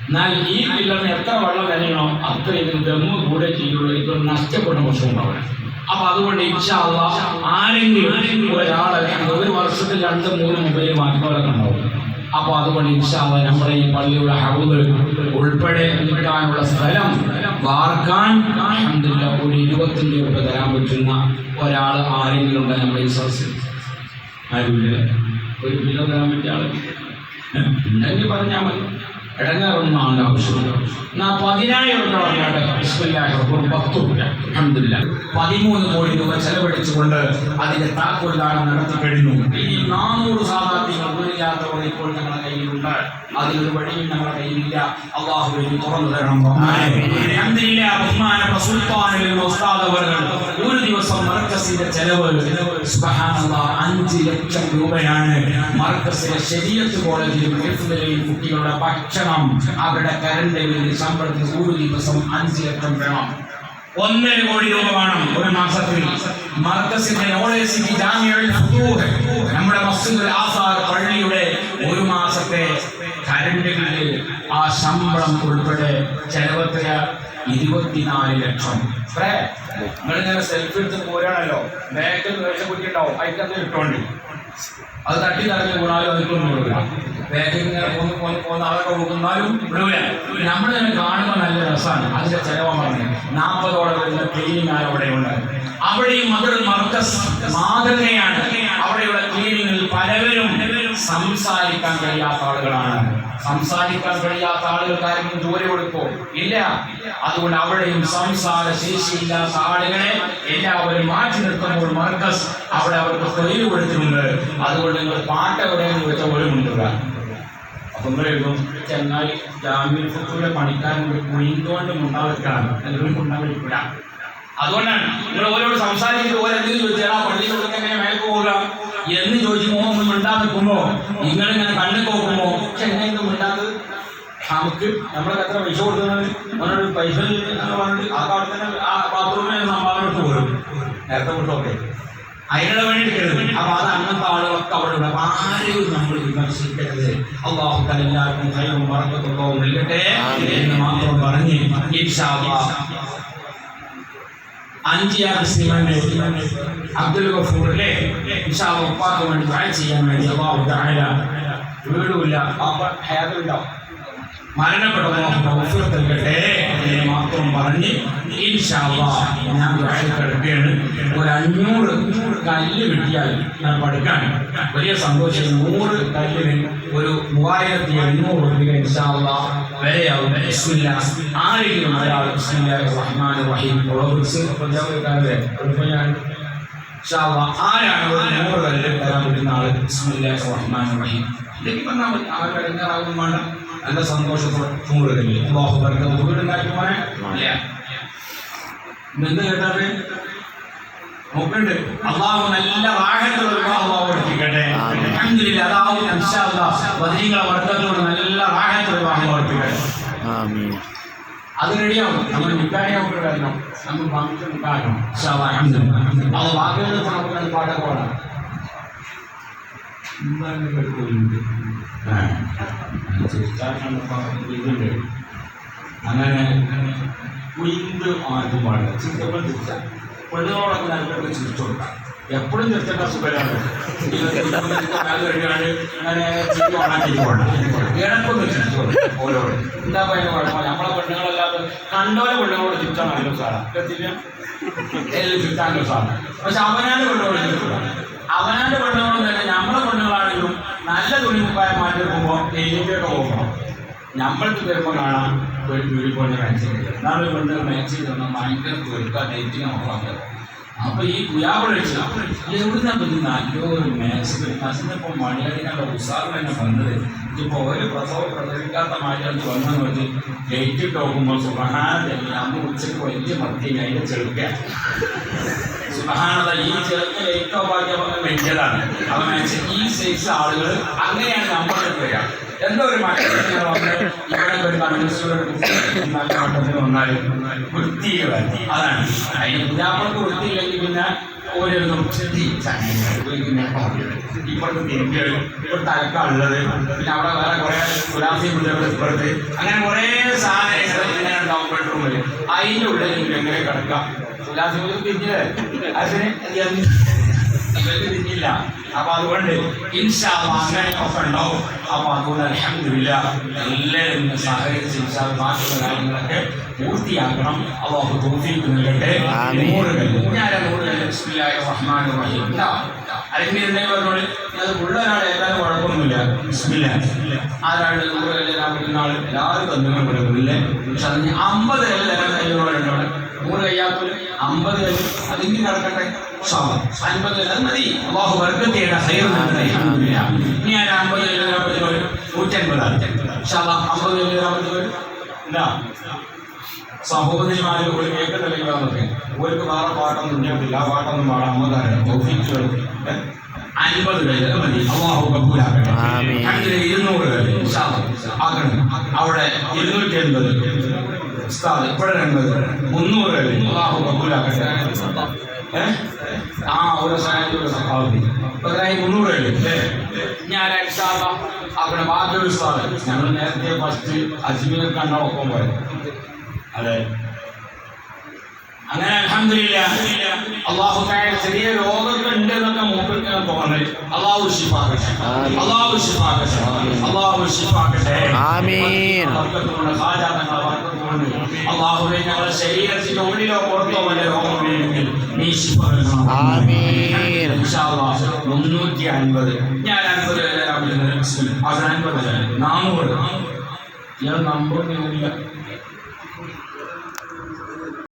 എന്നാൽ ഈ പില്ലറിന് എത്ര വെള്ളം തന്നെയാണോ അത്ര ഇതിന് ദമ്മ് കൂടെ ചെയ്യുള്ളൂ. ഇതൊരു നഷ്ടപ്പെടുന്ന പ്രശ്നമുണ്ടാവും. അപ്പൊ അതുകൊണ്ട് ഇൻഷാ അല്ലാഹ് ആരെങ്കിലും ഒരാളെ ഒരു വർഷത്തിൽ 2-3 മൊബൈൽ മാറ്റുന്നവരൊക്കെ ഉണ്ടാവും. അപ്പൊ അതുകൊണ്ട് ഇൻഷാ അല്ലാഹ് നമ്മുടെ ഈ പള്ളിയുടെ ഹൗദ് ഉൾപ്പെടെ നിൽക്കാനുള്ള സ്ഥലം വാർക്കാൻ അൽഹംദുലില്ലാഹ് ഒരു 25 രൂപ തരാൻ പറ്റുന്ന ഒരാൾ ആരെങ്കിലും ഉണ്ടെങ്കിൽ നമ്മുടെ ഈ സദസ്സിൽ ആരുമില്ല. ഒരു കിലോ തരാൻ പറ്റിയ ആൾ ഉണ്ടെങ്കിൽ പറഞ്ഞാൽ മതി. ഇടങ്ങാറൊന്നും ആളുടെ ആവശ്യമില്ല. എന്നാൽ 10,000 രൂപ പറഞ്ഞാട്ടെ. ബിസ്മില്ലാഹിർ റഹ്മാനിർ റഹീം. 10 രൂപ അൽഹംദുലില്ലാഹ് 13 കോടി രൂപ ചെലവഴിച്ചുകൊണ്ട് അതിന്റെ താക്കോൽദാനം നടത്തി കഴിഞ്ഞു. ഇനി 400 സാധാർത്ഥ്യങ്ങൾ വീടില്ലാത്തവർ ഇപ്പോൾ ഞങ്ങളുടെ കയ്യിലുണ്ട്. അതിലൊരു വഴിയും ഞങ്ങളുടെ കയ്യിലില്ല. അള്ളാഹുവിന് തുറന്നു തരണം. അൽഹംദുലില്ലാഹ്. ബഹുമാനപ്പെട്ട സുൽത്താനിൽ ഉസ്താദ് അവர்கள் ഒരു ദിവസം മർക്കസിന്റെ ചെലവ് സുബ്ഹാനല്ലാഹ് 5 ലക്ഷം രൂപയാണ്. മർക്കസിലെ ശരീഅത്ത് കോളേജിലും ഹിഫ്ദിലെയും കുട്ടികളുടെ ഭക്ഷണം, അവരുടെ കറണ്ട് ബില്ല്, ശമ്പളത്തിന് ഒരു ദിവസം 5 ലക്ഷം വേണം. 1.5 കോടി രൂപ വേണം ഒരു മാസത്തിൽ. മർക്കസിന്റെ യൂണിവേഴ്സിറ്റി ജാമിഅത്തുൽ ഫുതൂഹ് നമ്മുടെ മസ്ജിദുൽ ആസാർ പള്ളിയുടെ ഒരു മാസത്തെ കറണ്ട് ബില്ല്, ആ ശമ്പളം ഉൾപ്പെടെ ചെലവെത്ര 24 ലക്ഷം. നിങ്ങളിങ്ങനെ സെൽഫി എടുത്ത് പോരാണല്ലോ, ബാക്കിൽ മേടിച്ച കുറ്റിണ്ടാവും, അതിക്കത് ഇട്ടോണ്ട് അത് തട്ടി തടഞ്ഞ് കൂടാലും അതിക്കൊന്നും വിടൂല. ബാക്കിൽ ഇങ്ങനെ പോന്ന് അതൊക്കെ നോക്കുന്നാലും വിടൂല. നമ്മളിങ്ങനെ കാണുമ്പോൾ നല്ല രസമാണ്. അതിന്റെ ചെലവാൻ പറഞ്ഞു 40ഓളം വരുന്ന ക്ലീനിങ് ആണ് അവിടെയുണ്ട്. അവിടെയും അതൊരു മർക്കസ് മാതൃകയാണ്. അവിടെയുള്ള ക്ലീനിങ്ങിൽ പലവരും സംസാരിക്കാൻ കഴിയാത്ത ആളുകളാണ്. സംസാരിക്കാൻ കഴിയാത്ത ആളുകൾക്കാരെങ്കിലും ജോലി കൊടുക്കോ? ഇല്ല. അതുകൊണ്ട് അവിടെയും സംസാര ശേഷിയില്ലാത്ത ആളുകളെ എല്ലാവരും മാറ്റി നിർത്തുമ്പോൾ മർക്കസ് അവിടെ അവർക്ക് തൊഴിൽ കൊടുത്തിട്ടുണ്ട്. അതുകൊണ്ട് നിങ്ങൾ പാട്ട് എവിടെയെന്ന് ചോദിച്ചാൽ പോലും ഉണ്ടുക. അപ്പൊ നിങ്ങളെഴുതും ചെന്നാൽ ജാമ്യത്തിലെ പണിക്കാരൻ കുയിന്തുകൊണ്ട് മുണ്ടാവെക്കാണ്, എല്ലാവരും മുണ്ടാവില്ല. അതുകൊണ്ടാണ് നിങ്ങൾ ഓരോട് സംസാരിച്ചിട്ട് ഓരെന്തെങ്കിലും ചോദിച്ചാൽ ആ പള്ളിയിലൊക്കെ എങ്ങനെ മേലേക്ക് പോവുക എന്ന് ചോദിക്കുമ്പോൾ ഒന്ന് മിണ്ടാൻ നിൽക്കുമ്പോൾ നിങ്ങളിങ്ങനെ കണ്ണു നോക്കുമ്പോൾ പക്ഷെ എങ്ങനെയൊന്നും മിണ്ടാത്തത് നമുക്ക് നമ്മളൊക്കെ എത്ര പൈസ കൊടുക്കുന്നത് അവനോട് പൈസ പറഞ്ഞിട്ട് ആ അവിടെ തന്നെ ആ ബാത്റൂമിൽ സംഭാവനയിട്ട് പോരും നേരത്തെ വിട്ടൊക്കെ അതിനുള്ള വേണ്ടി എടുക്കരുത്. അപ്പൊ അത് അങ്ങനത്തെ ആളുകളൊക്കെ അവിടെ ഉണ്ട്. അപ്പൊ ആരെയും നമ്മൾ വിമർശിക്കരുത്. അള്ളാഹു തആല എല്ലാവർക്കും ഖൈറും ബറക്കത്തും നൽകട്ടെ എന്ന് മാത്രം പറഞ്ഞ് ഇൻഷാ അല്ലാഹ് 5 അബ്ദുൽ ഗഫൂറിലെ ഉപ്പാക്ക് വേണ്ടി ദുആ ചെയ്യാൻ വേണ്ടി അല്ലാഹു തആല വീടുമില്ല ഹയാത്തുണ്ടാവും മരണപ്പെട്ടു നൽകട്ടെ എന്ന് മാത്രം പറഞ്ഞ് ഇൻഷാ അല്ലാഹ് ഞാൻ ദുആയിൽ കിടക്കുകയാണ്. ഒരു 500 കല്ല് കിട്ടിയാൽ ഞാൻ പഠിക്കാൻ വലിയ സന്തോഷം. 100 കല്ലിന് ഒരു 3700 രൂപ ഇൻഷാ അല്ലാഹ് വിലയാവും. ബിസ്മില്ലാഹ് ആരെങ്കിലും ഒരാൾ ബിസ്മില്ലാഹിർ റഹ്മാനിർ റഹീം ഇൻഷാ അല്ലാഹ് ആരാണ് ഒരു 100 കല്ല് തരാൻ പറ്റുന്ന ആള്? ബിസ്മില്ലാഹിർ റഹ്മാനിർ റഹീം ഇതൊക്കെ പറഞ്ഞാൽ മതി. ആ കഴിഞ്ഞാറാകും വേണ്ട. നല്ല സന്തോഷത്തോടെ 100 കല്ല് അല്ലാഹു ബർക്കത്ത് വീടുണ്ടാക്കി പോനെ ഇല്ല എന്ത് കേട്ടത് നോക്കണ്ട്. അള്ളാഹു നല്ല റാഹത്തുള്ള അള്ളാഹു പഠിപ്പിക്കട്ടെ. അൽഹംദുലില്ലാഹ് അതാവും ഇൻഷാ അല്ലാഹ് വദീങ്ങളെ വർക്കത്തോട് നല്ല റാഹത്തുള്ള അള്ളാഹു പഠിപ്പിക്കട്ടെ. അത് റെഡിയാവും. നമ്മൾ നിക്കാഹിയാവുമ്പോൾ വരണം, നമ്മൾ ഫംഗ്ഷൻ ഉണ്ടാക്കണം ഇൻഷാ അല്ലാഹ്. അൽഹംദുലില്ലാഹ് അത് വാക്കുകൾ നമുക്ക് പാട്ടൊക്കെ പാടാം. അങ്ങനെ കുയിന്ത് ആർക്കും പാടില്ല. ചിന്തകൾ തിരിച്ച പെണ്ണുകളോടൊക്കെ നൽകി ചിരിച്ചു കൊടുക്കാം. എപ്പോഴും ചിരിച്ചേണ്ട സുഖമാണ്. അങ്ങനെ ചിരി ഓണാക്കി പോകണം. ഇടക്കൊന്ന് ചിരിച്ചു കൊടുക്കും ഓരോട്. എന്താ പറയുക കുഴപ്പമില്ല. നമ്മളെ പെണ്ണുങ്ങളല്ലാതെ കണ്ടോലെ പെണ്ണുങ്ങളോട് ചിരിച്ചാൽ നല്ല സാറാണ്. എല്ലാം ചിരിച്ചാൽ സാറാണ്. പക്ഷെ അവനാൻ്റെ പെണ്ണുകളോട് ചിരിക്കണം. അവനാൻ്റെ പെണ്ണുങ്ങളോട് തന്നെ നമ്മളെ പെണ്ണുങ്ങളാണെങ്കിലും നല്ല തുണിമുക്കായ മാറ്റി വെക്കുമ്പോൾ എലിയൊക്കെ പോകണം. നമ്മൾക്ക് വരുമ്പോൾ കാണാം ഒരു യൂണിഫോമിൻ്റെ മാച്ച് ചെയ്തില്ല. എന്നാലും കൊണ്ട് മാച്ച് ചെയ്ത് തന്നാൽ ഭയങ്കര തീർക്കുക ഡേറ്റിങ് നോക്കാത്തത്. അപ്പൊ ഈ കുയാബ് എവിടുന്ന നല്ലൊരു മാച്ച് കസിനിപ്പോൾ മണിയടിക്കാനുള്ള ഉത്സാഹം തന്നെ വന്നത്. ഇതിപ്പോൾ ഒരു പ്രസവം പ്രസവിക്കാത്ത മാറ്റി വന്നെന്ന് വെച്ച് ഡേറ്റ് ഇട്ട് നോക്കുമ്പോൾ സുബ്ഹാനല്ലാഹ് അന്ന് ഉച്ചയ്ക്ക് വലിയ മത്തി അതിൻ്റെ ചെറുക്കുക സുബ്ഹാനല്ലാഹ് ഈ ചെറുക്ക ഏറ്റവും ഭാഗ്യം വലിയതാണ്. അവ മാച്ച് ഈ സൈസ് ആളുകൾ അങ്ങനെയാണ് നമ്മളുടെ വരിക. എന്തോ ഒരു മക്കളിങ്ങനെ വന്ന് ഇവിടെ ഒരു നല്ല മട്ടത്തിന് വന്നാലും വൃത്തികൾ അതാണ്. അതിന് പുരാമർക്ക് വൃത്തിയില്ലെങ്കിൽ പിന്നെ ഓരോന്നും ഇപ്പോഴത്തെ തിരികൾ ഇപ്പോഴത്തെ അലക്കാളുള്ളത് പിന്നെ അവിടെ വേറെ കുറേ തുലാസി ഇപ്പുറത്ത് അങ്ങനെ കുറേ സാധനങ്ങൾ ഇങ്ങനെ ഉണ്ടാവും ബെഡ്റൂമിൽ. അതിൻ്റെ ഉള്ളിൽ എങ്ങനെ കിടക്കാം? തുലാസി തിരിഞ്ഞത് അതിന് ഇവർക്ക് തിരിഞ്ഞില്ല. അപ്പൊ അതുകൊണ്ട് ഇൻഷാ അല്ലാഹ് അങ്ങനെയൊക്കെ ഉണ്ടാവും. അപ്പൊ അതുകൊണ്ട് അൽഹംദുലില്ലാഹ് എല്ലാവരും സഹകരിച്ച് ഇൻഷാ അല്ലാഹ് ബാക്കിയുള്ള കാര്യങ്ങളൊക്കെ പൂർത്തിയാക്കണം. അല്ലാഹു തൗഫീഖ് നൽകട്ടെ. 100 കല്ല് ഞാൻ 100 കല്ല് ബിസ്മില്ലാഹിർ റഹ്മാനിർ റഹീം അല്ലെങ്കിൽ എന്തെങ്കിലും പറഞ്ഞോളി. അത് ഉള്ള ഒരാൾ ഏതായാലും കുഴപ്പമൊന്നുമില്ല. ബിസ്മില്ലാഹ് ആരാണ് 100 കല്ല് തരാൻ പറ്റുന്ന ആൾ എല്ലാവരും തന്നുകൾ കൊടുക്കുന്നില്ലേ. പക്ഷെ അതിന് 50 കല്ല് തരാൻ കഴിയുന്നവരുണ്ടവിടെ. 100 കഴിയാത്തവർ 50 കല്ല് അതിങ്ങനെ നടക്കട്ടെ. 50 കല്ല് അത് മതി. അല്ലാഹു ബർക്കത്ത് ചെയ്യട്ടെ. ഖൈർ നൽകട്ടെ. അൽഹംദുലില്ലാഹ്. ഇനി ഞാൻ 50 കല്ല് തരാൻ പറ്റുന്നവർ 150 ഇൻഷാ അല്ലാഹ് 50 കല്ല് തരാൻ പറ്റുന്നവർ എന്താ സഹോദരിമാര് ഒരു കേൾക്കുന്നില്ലെങ്കിലൊക്കെ ഒരു വേറെ പാട്ടൊന്നും ഉണ്ടായിട്ടില്ല. ആ പാട്ടൊന്നും പാടാൻ അമ്മതാരം 50 കല്ല് മതി. അല്ലാഹു കബൂലാക്കട്ടെ. 200 കല്ല് ഇൻഷാ അല്ലാഹ് ആക്കണം. അവിടെ 280 ഉസ്താദ് ഇപ്പോഴും 300 കല്ല് അല്ലാഹു കബൂലാക്കട്ടെ. ഒരു സഹാബി 300 കല്ല് ഞാൻ ഇൻഷാ അല്ലാഹ് അവിടെ ബാക്കി ഉസ്താദ് ഞങ്ങൾ നേരത്തെ ഫസ്റ്റ് അജ്മീർ കണ്ട ഒപ്പം പോയത്. അതെ അങ്ങനെ അൽഹംദുലില്ലാഹ് അല്ലാഹു തആല ചെറിയ രോഗമൊക്കെ ഉണ്ട് എന്നൊക്കെ മൂപ്പർക്ക് തോന്നൽ. അല്ലാഹു ശിഫാക്കട്ടെ, അല്ലാഹു ശിഫാക്കട്ടെ, അല്ലാഹു ശിഫാക്കട്ടെ. ആമീൻ. ബർക്കത്തുകൊണ്ട് ഹാജാതങ്ങളെ ബർക്കത്തുകൊണ്ട് അല്ലാഹുവേ ഞങ്ങളുടെ ശരീരത്തിന്റെ ഉള്ളിലോ പുറത്തോ വല്ല രോഗമുണ്ടെങ്കിൽ നീ ശിഫ നൽകണം. ആമീൻ. ഇൻഷാ അല്ലാഹ് 350 ഞാൻ 50 അത് 50 400 ഞാൻ നമ്പർ